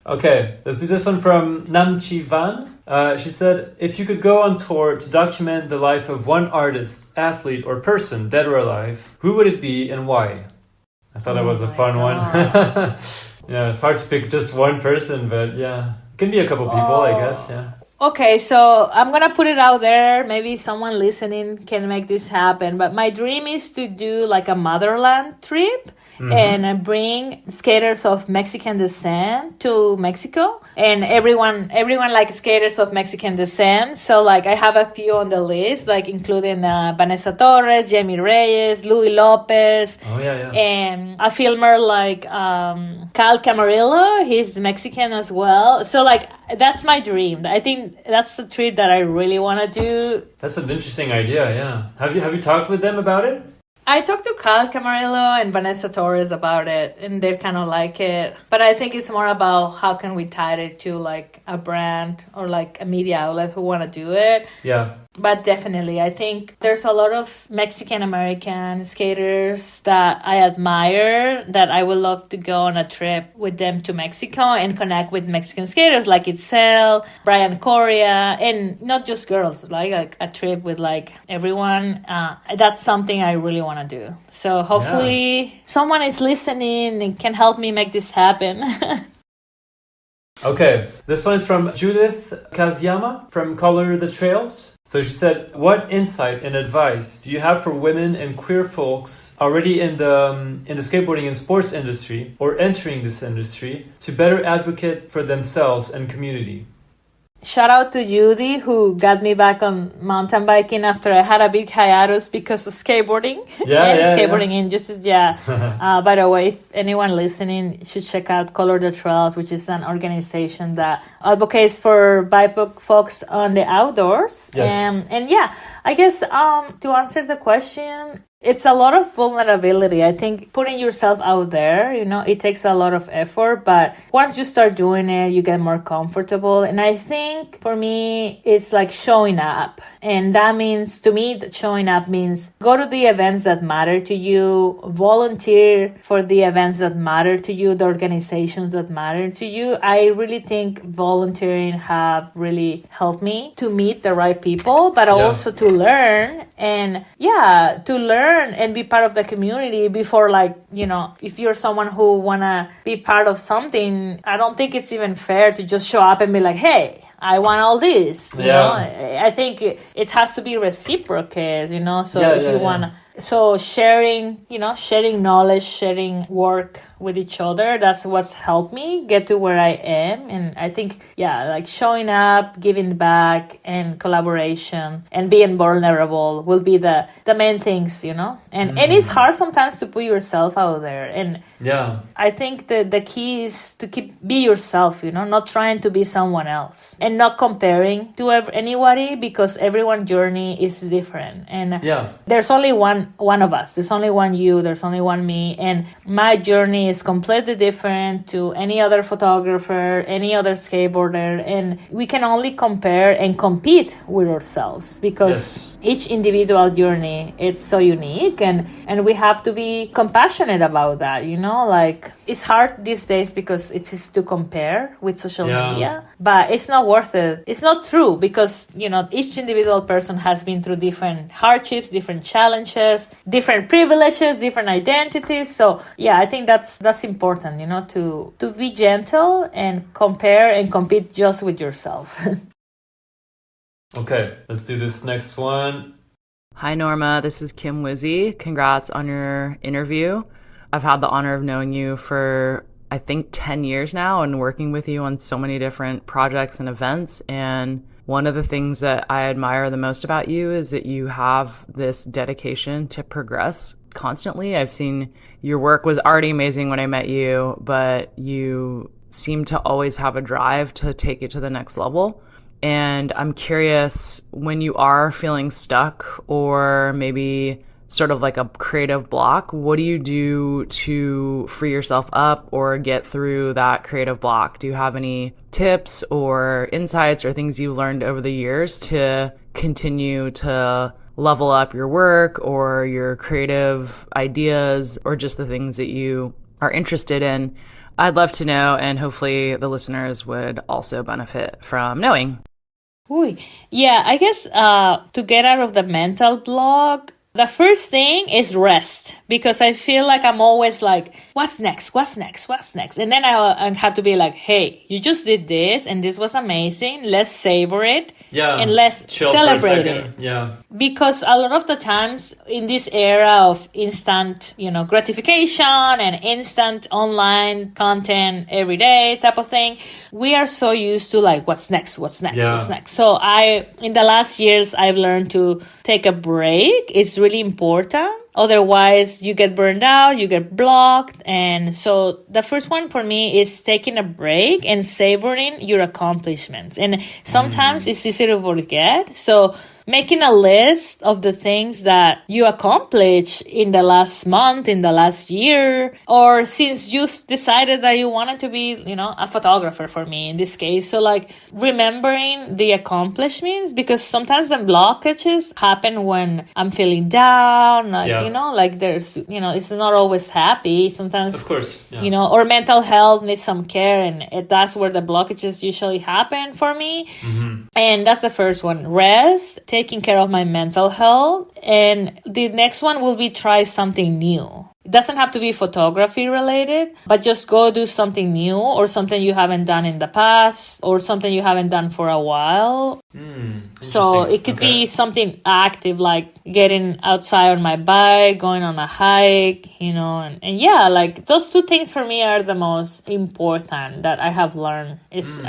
Okay, let's do this one from Namchi Van. She said, if you could go on tour to document the life of one artist, athlete, or person, dead or alive, who would it be and why? I thought that was a fun one. Yeah, it's hard to pick just one person, but yeah. It can be a couple people, I guess, yeah. Okay, so I'm going to put it out there. Maybe someone listening can make this happen. But my dream is to do like a motherland trip and bring skaters of Mexican descent to Mexico. And everyone like skaters of Mexican descent. So like I have a few on the list, like including Vanessa Torres, Jaime Reyes, Louis Lopez. Oh, yeah. And a filmer like Cal Camarillo. He's Mexican as well. So like that's my dream. I think that's the trip that I really want to do. That's an interesting idea, yeah. Have you talked with them about it? I talked to Cal Camarillo and Vanessa Torres about it, and they kind of like it. But I think it's more about how can we tie it to like a brand or like a media outlet who want to do it. Yeah. But definitely, I think there's a lot of Mexican-American skaters that I admire that I would love to go on a trip with them to Mexico and connect with Mexican skaters like Itzel, Brian Correa, and not just girls, like a trip with like everyone. That's something I really want to do. So hopefully someone is listening and can help me make this happen. Okay, this one is from Judith Kasiama from Color the Trails. So she said, what insight and advice do you have for women and queer folks already in the skateboarding and sports industry or entering this industry to better advocate for themselves and community? Shout out to Judy, who got me back on mountain biking after I had a big hiatus because of skateboarding. Skateboarding injustice, by the way, if anyone listening should check out Color the Trails, which is an organization that advocates for BIPOC folks on the outdoors. Yes. And I guess to answer the question, it's a lot of vulnerability. I think putting yourself out there, it takes a lot of effort, but once you start doing it, you get more comfortable. And I think for me, it's like showing up. And that means, to me, showing up means go to the events that matter to you, volunteer for the events that matter to you, the organizations that matter to you. I really think volunteering have really helped me to meet the right people, but also to learn learn and be part of the community before, like, you know, if you're someone who wanna be part of something, I don't think it's even fair to just show up and be like, hey, I want all this. You know, I think it has to be reciprocated, you know. So if you wanna, so sharing, you know, sharing knowledge, sharing work with each other, that's what's helped me get to where I am. And I think, like showing up, giving back, and collaboration and being vulnerable will be the main things, you know. And it's hard sometimes to put yourself out there. And I think that the key is to be yourself, you know, not trying to be someone else and not comparing to anybody, because everyone's journey is different. And there's only one of us. There's only one you. There's only one me. And my journey is completely different to any other photographer, any other skateboarder, and we can only compare and compete with ourselves because each individual journey is so unique, and we have to be compassionate about that, you know. Like, it's hard these days because it's easy to compare with social media, but it's not worth it. It's not true, because, you know, each individual person has been through different hardships, different challenges, different privileges, different identities. So I think that's important, you know, to be gentle and compare and compete just with yourself. Okay, let's do this next one. Hi, Norma. This is Kim Woozy. Congrats on your interview. I've had the honor of knowing you for, I think, 10 years now and working with you on so many different projects and events. And one of the things that I admire the most about you is that you have this dedication to progress constantly. I've seen your work was already amazing when I met you, but you seem to always have a drive to take it to the next level. And I'm curious, when you are feeling stuck or maybe sort of like a creative block, what do you do to free yourself up or get through that creative block? Do you have any tips or insights or things you learned over the years to continue to level up your work or your creative ideas or just the things that you are interested in? I'd love to know, and hopefully the listeners would also benefit from knowing. I guess to get out of the mental block, the first thing is rest, because I feel like I'm always like, what's next? And then I have to be like, hey, you just did this and this was amazing. Let's savor it. And let's celebrate it. Because a lot of the times in this era of instant, you know, gratification and instant online content every day type of thing, we are so used to like, what's next? So in the last years, I've learned to take a break. It's really important. Otherwise, you get burned out, you get blocked. And so the first one for me is taking a break and savoring your accomplishments. And sometimes it's easy to forget. So making a list of the things that you accomplished in the last month, in the last year, or since you decided that you wanted to be, you know, a photographer, for me in this case. So like remembering the accomplishments, because sometimes the blockages happen when I'm feeling down, you know, like there's, you know, it's not always happy. Sometimes, of course, you know, or mental health needs some care, and that's where the blockages usually happen for me. And that's the first one. Rest, taking care of my mental health. And the next one will be try something new. It doesn't have to be photography related, but just go do something new or something you haven't done in the past or something you haven't done for a while. So it could be something active, like getting outside on my bike, going on a hike, you know, and yeah, like those two things for me are the most important that I have learned is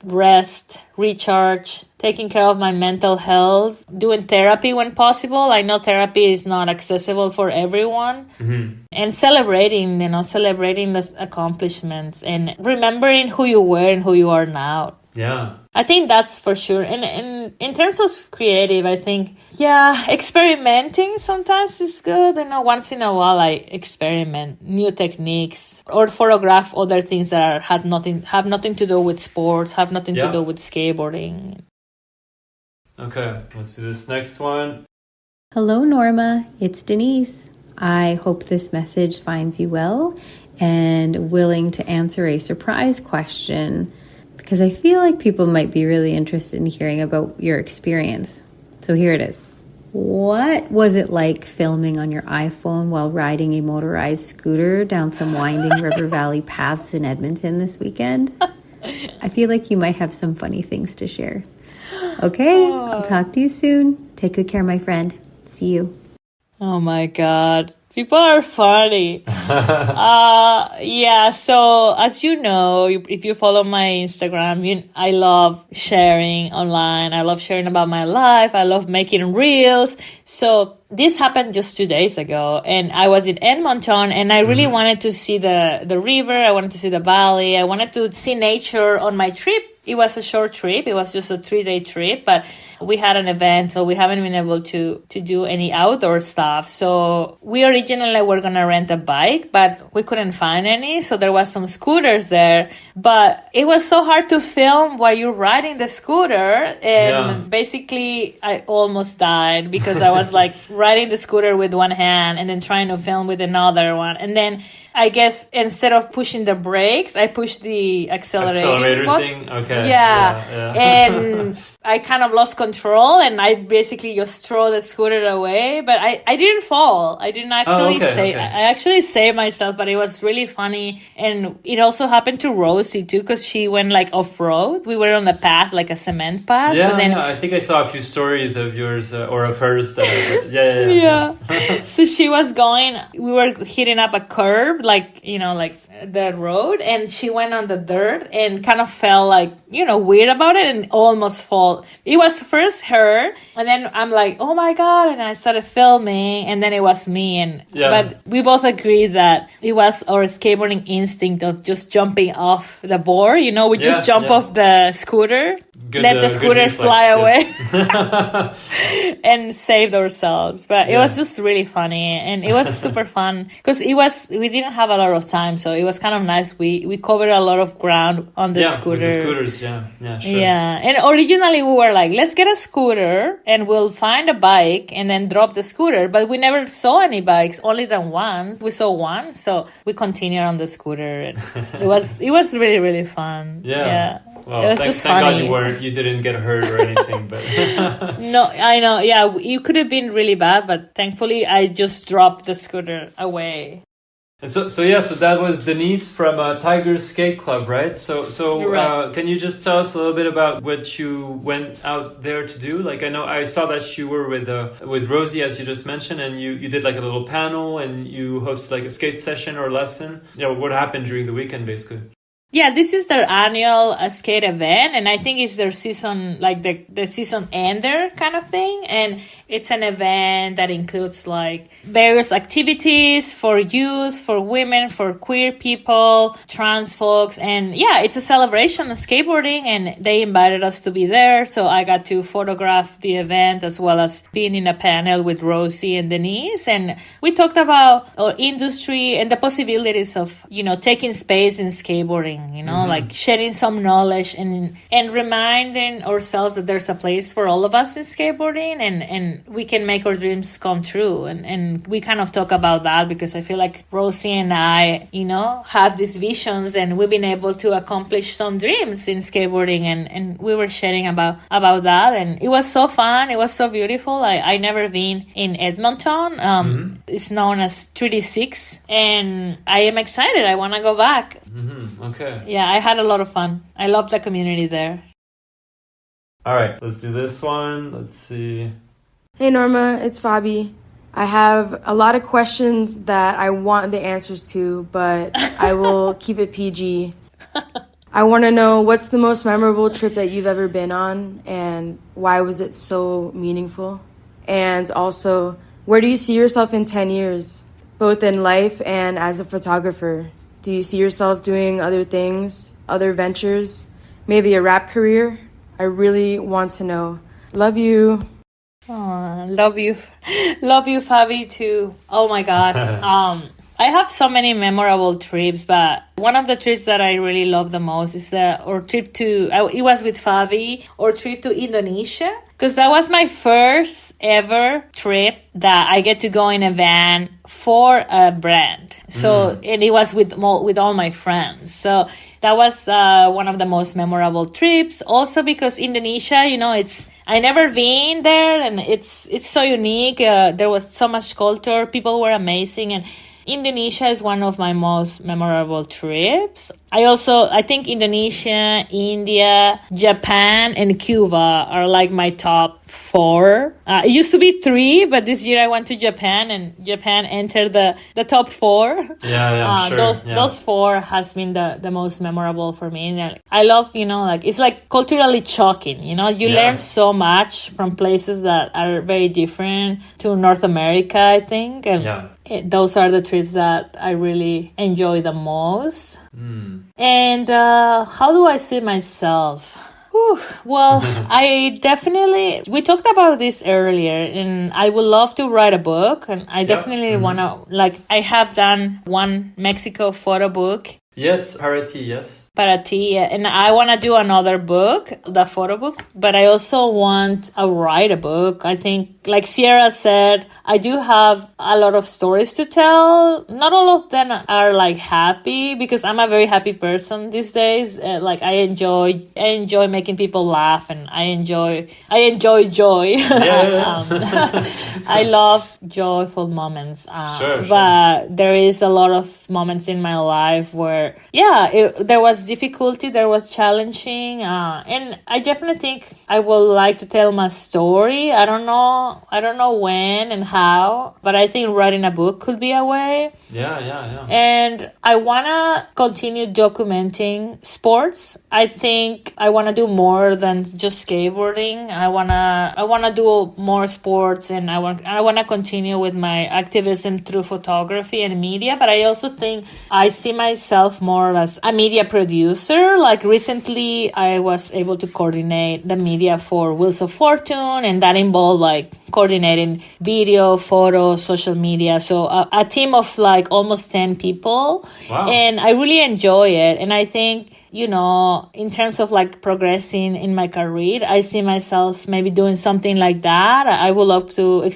rest, recharge, taking care of my mental health, doing therapy when possible. I know therapy is not accessible for everyone. And celebrating, you know, celebrating the accomplishments and remembering who you were and who you are now. I think that's for sure. And in terms of creative, I think, experimenting sometimes is good. You know, once in a while I experiment new techniques or photograph other things that have nothing to do with sports, have nothing to do with skateboarding. Okay, let's do this next one. Hello, Norma. It's Denise. I hope this message finds you well and willing to answer a surprise question, because I feel like people might be really interested in hearing about your experience. So here it is. What was it like filming on your iPhone while riding a motorized scooter down some winding river valley paths in Edmonton this weekend? I feel like you might have some funny things to share. Okay, I'll talk to you soon. Take good care, my friend. See you. Oh my God. People are funny. Yeah, so as you know, if you follow my Instagram, I love sharing online. I love sharing about my life. I love making reels. So this happened just 2 days ago, and I was in Edmonton, and I really wanted to see the river. I wanted to see the valley. I wanted to see nature on my trip. It was a short trip. It was just a 3-day trip, but we had an event, so we haven't been able to do any outdoor stuff. So we originally were going to rent a bike, but we couldn't find any. So there was some scooters there, but it was so hard to film while you're riding the scooter. And basically I almost died because I was like riding the scooter with one hand and then trying to film with another one. And then I guess instead of pushing the brakes, I pushed the accelerator thing. Okay. Yeah. And I kind of lost control, and I basically just throw the scooter away. But I didn't fall. I didn't actually I actually saved myself, but it was really funny. And it also happened to Rosie too, because she went like off-road. We were on the path, like a cement path. Yeah, but then, I think I saw a few stories of yours or of hers. Yeah. So she was going, we were hitting up a curb, like the road, and she went on the dirt and kind of felt like, weird about it and almost fall. It was first her, and then I'm like, oh my God, and I started filming, and then it was me. But we both agreed that it was our skateboarding instinct of just jumping off the board. We just jump off the scooter, let the scooter fly away, and saved ourselves. But it was just really funny, and it was super fun because we didn't have a lot of time, so it was kind of nice. We covered a lot of ground on the scooter. With the scooters, sure. Yeah, and originally we were like, let's get a scooter and we'll find a bike and then drop the scooter. But we never saw any bikes, only the once. We saw one, so we continued on the scooter. And it was really, really fun. Yeah. Well, it was just funny. Thank God you didn't get hurt or anything. But No, I know. Yeah, it could have been really bad, but thankfully I just dropped the scooter away. And so that was Denise from Tiger Skate Club, right? So can you just tell us a little bit about what you went out there to do? Like, I know I saw that you were with Rosie, as you just mentioned, and you did like a little panel and you hosted like a skate session or lesson. What happened during the weekend, basically? Yeah, this is their annual skate event, and I think it's their season, like the season ender kind of thing. And it's an event that includes like various activities for youth, for women, for queer people, trans folks. And yeah, it's a celebration of skateboarding, and they invited us to be there. So I got to photograph the event as well as being in a panel with Rosie and Denise. And we talked about our industry and the possibilities of, taking space in skateboarding. Like sharing some knowledge and reminding ourselves that there's a place for all of us in skateboarding, and we can make our dreams come true. And we kind of talk about that because I feel like Rosie and I, have these visions, and we've been able to accomplish some dreams in skateboarding, and we were sharing about that, and it was so fun. It was so beautiful. I never been in Edmonton. It's known as 36, and I am excited. I want to go back. Okay. Yeah, I had a lot of fun. I love the community there. All right, let's do this one. Let's see. Hey, Norma, it's Fabi. I have a lot of questions that I want the answers to, but I will keep it PG. I want to know, what's the most memorable trip that you've ever been on, and why was it so meaningful? And also, where do you see yourself in 10 years, both in life and as a photographer? Do you see yourself doing other things, other ventures, maybe a rap career? I really want to know. Love you. Oh, love you, Fabi, too. Oh my God. I have so many memorable trips, but one of the trips that I really love the most is our trip it was with Fabi, our trip to Indonesia. Because that was my first ever trip that I get to go in a van for a brand. So, and it was with all my friends. So that was one of the most memorable trips. Also because Indonesia, it's I never been there, and it's so unique. There was so much culture. People were amazing, and Indonesia is one of my most memorable trips. I think Indonesia, India, Japan, and Cuba are like my top 4. It used to be 3, but this year I went to Japan, and Japan entered the top 4. Yeah, sure. Those 4 has been the most memorable for me. And I love, it's like culturally shocking. You learn so much from places that are very different to North America, I think. And those are the trips that I really enjoy the most. And how do I see myself? Well, we talked about this earlier, and I would love to write a book, and I definitely want to, I have done one Mexico photo book. Yes, Parati, yes. Parati, and I want to do another book, the photo book, but I also want to write a book. I think, like Sierra said, I do have a lot of stories to tell. Not all of them are like happy, because I'm a very happy person these days. I enjoy making people laugh, and I enjoy joy. I love joyful moments. Sure. But there is a lot of moments in my life where, there was difficulty, there was challenging, and I definitely think I would like to tell my story. I don't know when and how, but I think writing a book could be a way. Yeah. And I want to continue documenting sports. I think I want to do more than just skateboarding. I want to do more sports, and I want to continue with my activism through photography and media, but I also think I see myself more as a media producer. Like recently I was able to coordinate the media for Wheels of Fortune, and that involved coordinating video, photo, social media. So a team of almost 10 people. Wow. And I really enjoy it. And I think, in terms of progressing in my career, I see myself maybe doing something like that. I would love to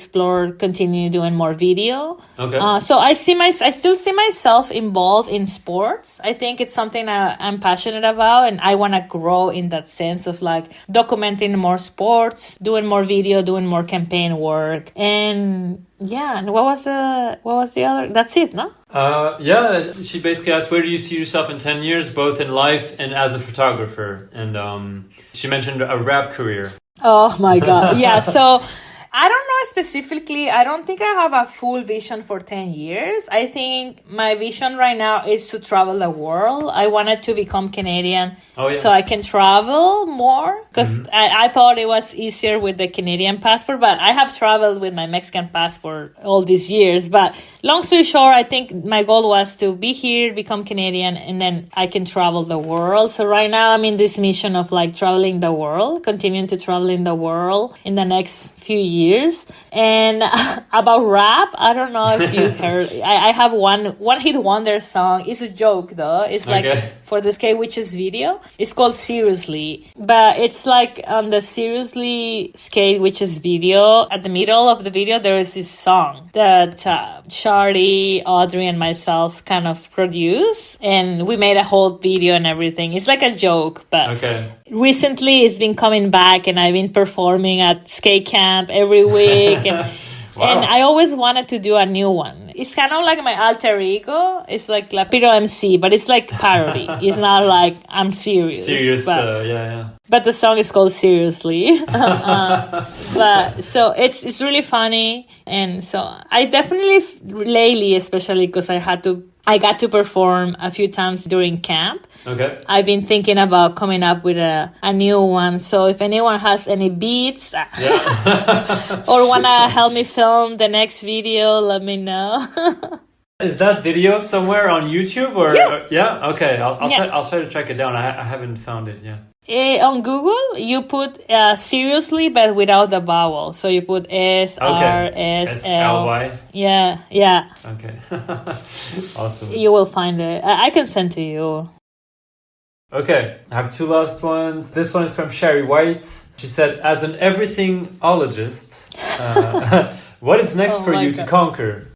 continue doing more video. Okay. So I still see myself involved in sports. I think it's something I'm passionate about, and I want to grow in that sense of documenting more sports, doing more video, doing more campaign work. And and what was the other? That's it, no? She basically asked, where do you see yourself in 10 years, both in life and as a photographer? And she mentioned a rap career. Oh my God. Yeah. So I don't know specifically. I don't think I have a full vision for 10 years. I think my vision right now is to travel the world. I wanted to become Canadian so I can travel more, because I thought it was easier with the Canadian passport, but I have traveled with my Mexican passport all these years. But long story short, I think my goal was to be here, become Canadian, and then I can travel the world. So right now I'm in this mission of traveling the world, continuing to travel in the world in the next few years. And about rap, I don't know if you heard, I have one hit wonder song. It's a joke though. It's for the Skate Witches video. It's called Seriously, but it's on the Seriously Skate Witches video. At the middle of the video, there is this song that Shari, Audrey, and myself kind of produce, and we made a whole video and everything. It's like a joke, but recently it's been coming back, and I've been performing at skate camp every week, and and I always wanted to do a new one. It's kind of like my alter ego. It's like Lapiro MC, but it's like parody. It's not like I'm serious. But the song is called Seriously. But so it's really funny, and so I definitely lately, especially because I got to perform a few times during camp. Okay. I've been thinking about coming up with a new one. So if anyone has any beats or want to help me film the next video, let me know. Is that video somewhere on YouTube or? Yeah. Okay. I'll try to track it down. I haven't found it. Yeah. On Google, you put Seriously, but without the vowel. So you put SRSLY. Yeah. Okay. Awesome. You will find it. I can send to you. Okay, I have 2 last ones. This one is from Shari White. She said, as an everythingologist, what is next for you to conquer?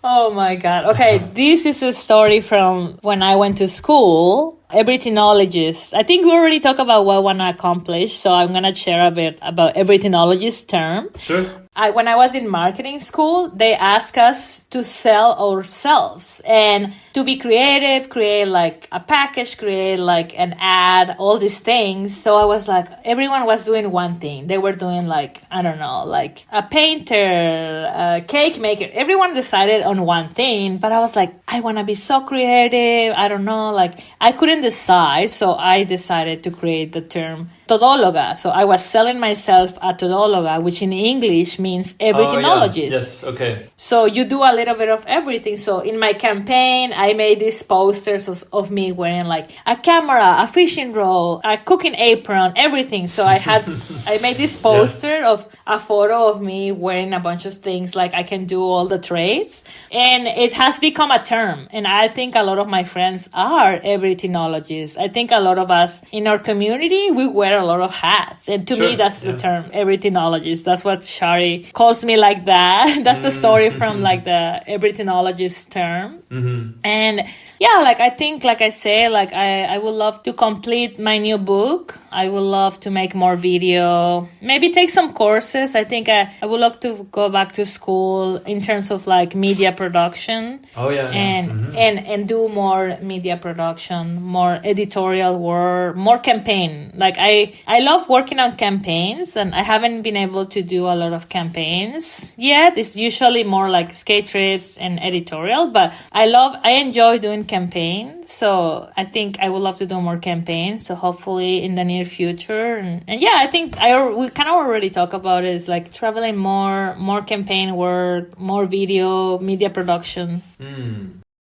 Oh my God. Okay, this is a story from when I went to school. everythingologist. I think we already talked about what I want to accomplish, so I'm going to share a bit about everythingologist term. Sure. When I was in marketing school, they asked us to sell ourselves and to be creative, create like a package, create like an ad, all these things. So I was like, everyone was doing one thing. They were doing like, I don't know, like a painter, a cake maker. Everyone decided on one thing, but I was like, I want to be so creative. I don't know, like I couldn't decide. So I decided to create the term todóloga. So I was selling myself a todóloga, which in English means everythingologist. Oh, yeah. Yes, okay. So you do a little bit of everything. So in my campaign, I made these posters of me wearing like a camera, a fishing rod, a cooking apron, everything. So I made this poster of a photo of me wearing a bunch of things, like I can do all the trades. And it has become a term. And I think a lot of my friends are everythingologists. I think a lot of us in our community, we wear a lot of hats. And to me, that's the term, everythingologist. That's what Shari calls me, like that. That's the story from like the everythingologist term. Mm-hmm. And yeah, like I think, like I say, like I would love to complete my new book. I would love to make more video, maybe take some courses. I think I would love to go back to school in terms of like media production. Oh yeah. And do more media production, more editorial work, more campaign. Like I love working on campaigns, and I haven't been able to do a lot of campaigns yet. It's usually more like skate trips and editorial, but I enjoy doing campaigns. So I think I would love to do more campaigns. So hopefully in the near future. And yeah, I think we kind of already talk about it. It's like traveling more campaign work, more video, media production.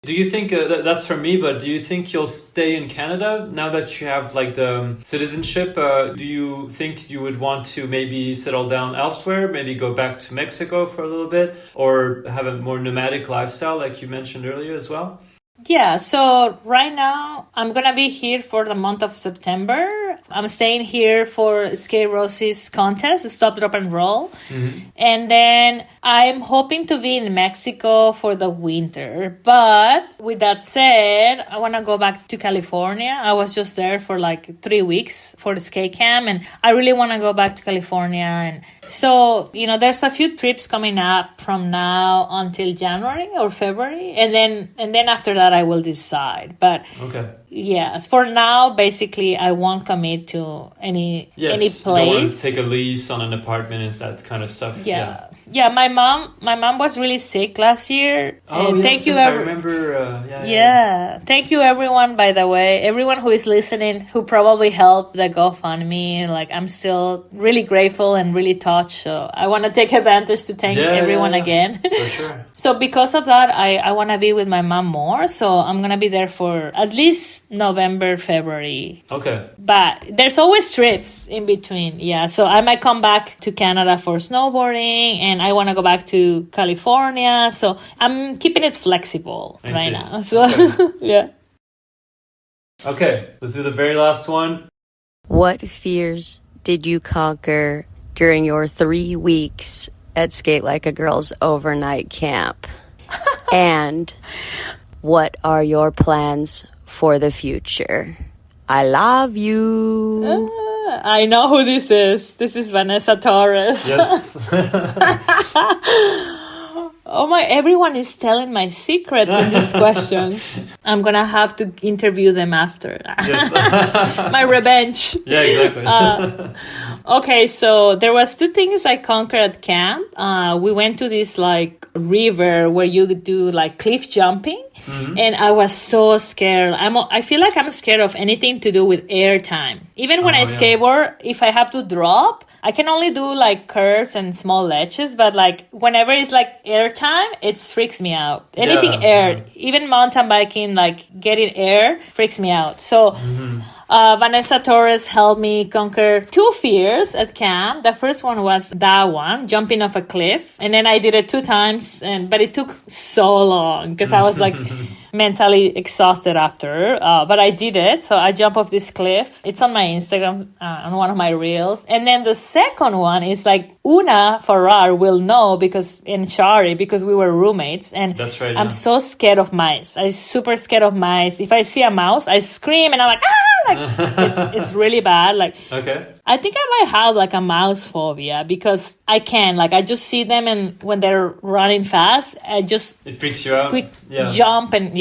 Do you think, that's for me, but do you think you'll stay in Canada now that you have like the citizenship? Do you think you would want to maybe settle down elsewhere, maybe go back to Mexico for a little bit, or have a more nomadic lifestyle like you mentioned earlier as well? Yeah, so right now I'm going to be here for the month of September. I'm staying here for Skate Rosie's contest, Stop, Drop, and Roll. Mm-hmm. And then I'm hoping to be in Mexico for the winter. But with that said, I want to go back to California. I was just there for like 3 weeks for the skate camp, and I really want to go back to California. And so, there's a few trips coming up from now until January or February. And then after that, I will decide. But okay. Yeah, for now, basically, I won't commit to any place. You don't want to take a lease on an apartment and that kind of stuff. Yeah, my mom was really sick last year. Oh, yes, thank you. I remember. Thank you, everyone, by the way. Everyone who is listening, who probably helped the GoFundMe. Like, I'm still really grateful and really touched. So I want to take advantage to thank everyone again. For sure. So because of that, I want to be with my mom more. So I'm going to be there for at least November, February. Okay. But there's always trips in between. Yeah. So I might come back to Canada for snowboarding, and I want to go back to California. So I'm keeping it flexible now. So, yeah. Okay. Let's do the very last one. What fears did you conquer during your 3 weeks at Skate Like a Girl's overnight camp? And what are your plans for the future? I love you. I know who this is. This is Vanessa Torres. Yes. Oh my, everyone is telling my secrets in this question. I'm going to have to interview them after. Yes. My revenge. Yeah, exactly. Okay, so there was 2 things I conquered at camp. We went to this like river where you could do like cliff jumping. Mm-hmm. And I was so scared. I feel like I'm scared of anything to do with air time. Even when I skateboard, if I have to drop, I can only do like curves and small ledges, but like whenever it's like air time, it freaks me out. Anything air, even mountain biking, like getting air freaks me out. So Vanessa Torres helped me conquer 2 fears at camp. The first one was that one, jumping off a cliff. And then I did it 2 times, but it took so long because I was like, mentally exhausted after, but I did it. So I jumped off this cliff. It's on my Instagram, on one of my reels. And then the second one is like Una Farrar will know and Shari, because we were roommates. And that's right, I'm so scared of mice. I'm super scared of mice. If I see a mouse, I scream and I'm like, ah! Like, it's really bad. Like, okay. I think I might have like a mouse phobia because I can. Like, I just see them and when they're running fast, it freaks you out. Quick jump and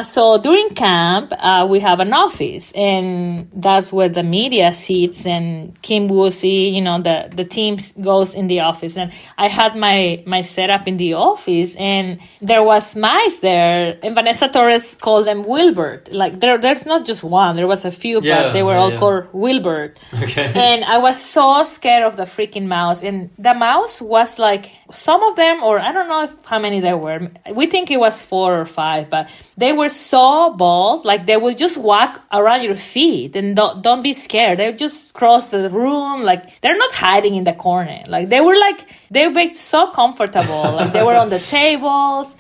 so during camp, we have an office and that's where the media sits and Kim Woozy, the team goes in the office. And I had my setup in the office and there was mice there and Vanessa Torres called them Wilbert. Like there's not just one, there was a few, but they were all called Wilbert. Okay. And I was so scared of the freaking mouse. And the mouse was like, some of them, or I don't know how many there were. We think it was 4 or 5, but they were so bold. Like they will just walk around your feet and don't be scared. They just cross the room. Like they're not hiding in the corner. Like they were so comfortable. Like they were on the tables.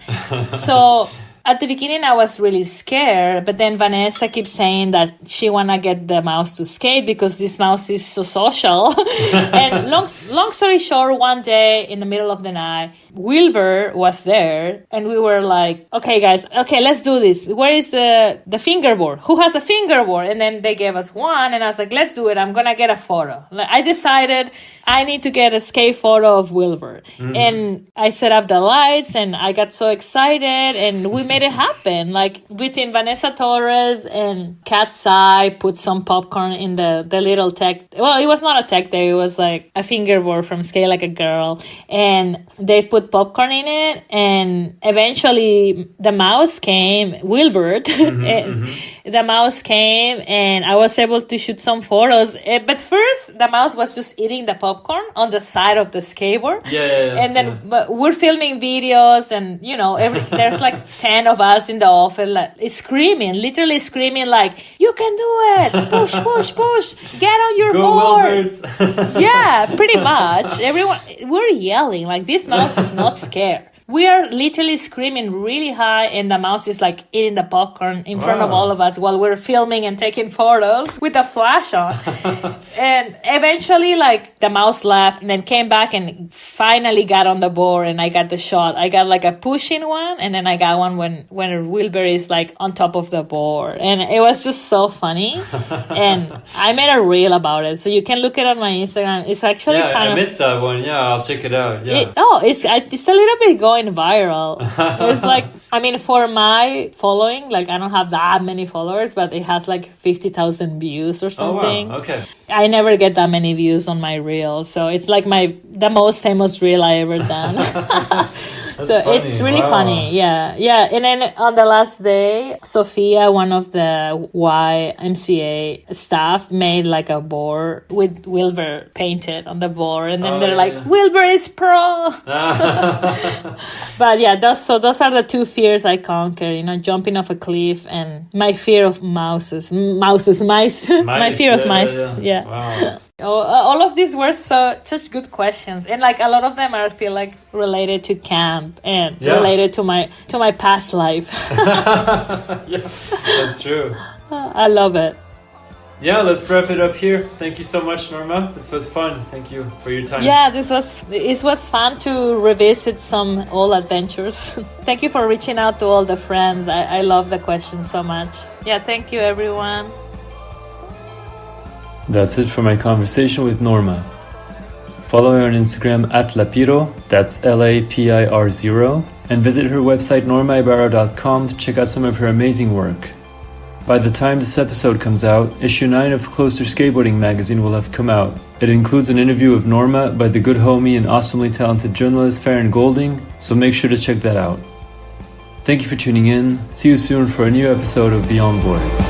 So at the beginning, I was really scared, but then Vanessa keeps saying that she wanna get the mouse to skate because this mouse is so social. And long story short, one day in the middle of the night, Wilbur was there, and we were like, okay, guys, let's do this. Where is the fingerboard? Who has a fingerboard? And then they gave us one, and I was like, let's do it. I'm gonna get a photo. Like, I decided I need to get a skate photo of Wilbur. Mm-hmm. And I set up the lights, and I got so excited, and we made it happen. Like, between Vanessa Torres and Cat's Eye, put some popcorn in the little tech. Well, it was not a tech day. It was like a fingerboard from Skate Like a Girl. And they put popcorn in it, and eventually the mouse came, Wilbert. Mm-hmm, the mouse came, and I was able to shoot some photos. But first, the mouse was just eating the popcorn on the side of the skateboard. And then we're filming videos, and there's like 10 of us in the office, like, literally screaming, like, you can do it, push, push, push, get on your board. Yeah, pretty much. Everyone, we're yelling, like, this mouse is not scared. We are literally screaming really high, and the mouse is like eating the popcorn in front of all of us while we're filming and taking photos with a flash on. And eventually, like, the mouse left and then came back and finally got on the board, and I got the shot. I got like a pushing one, and then I got one when Wilbur is like on top of the board, and it was just so funny. And I made a reel about it, so you can look it on my Instagram. It's actually I missed that one. Yeah, I'll check it out. Yeah. It's a little bit going viral. It's like, I mean, for my following, like, I don't have that many followers, but it has like 50,000 views or something. Oh, wow. Okay. I never get that many views on my reel, so it's like the most famous reel I ever done. So funny. It's really funny. Yeah. And then on the last day, Sophia, one of the YMCA staff, made like a board with Wilbur painted on the board, and then they're like, Wilbur is pro. But yeah, those are the two fears I conquer, jumping off a cliff and my fear of mice. My fear of mice. Yeah. Wow. All of these were such good questions, and like a lot of them I feel like related to camp and related to my past life. Yeah, that's true. I love it. Yeah, let's wrap it up here. Thank you so much, Norma. This was fun. Thank you for your time. Yeah, it was fun to revisit some old adventures. Thank you for reaching out to all the friends. I love the questions so much. Yeah, thank you, everyone. That's it for my conversation with Norma. Follow her on Instagram @Lapiro, that's LAPIR0, and visit her website normaibarra.com to check out some of her amazing work. By the time this episode comes out, issue 9 of Closer Skateboarding magazine will have come out. It includes an interview of Norma by the good homie and awesomely talented journalist Farron Golding, so make sure to check that out. Thank you for tuning in. See you soon for a new episode of Beyond Borders.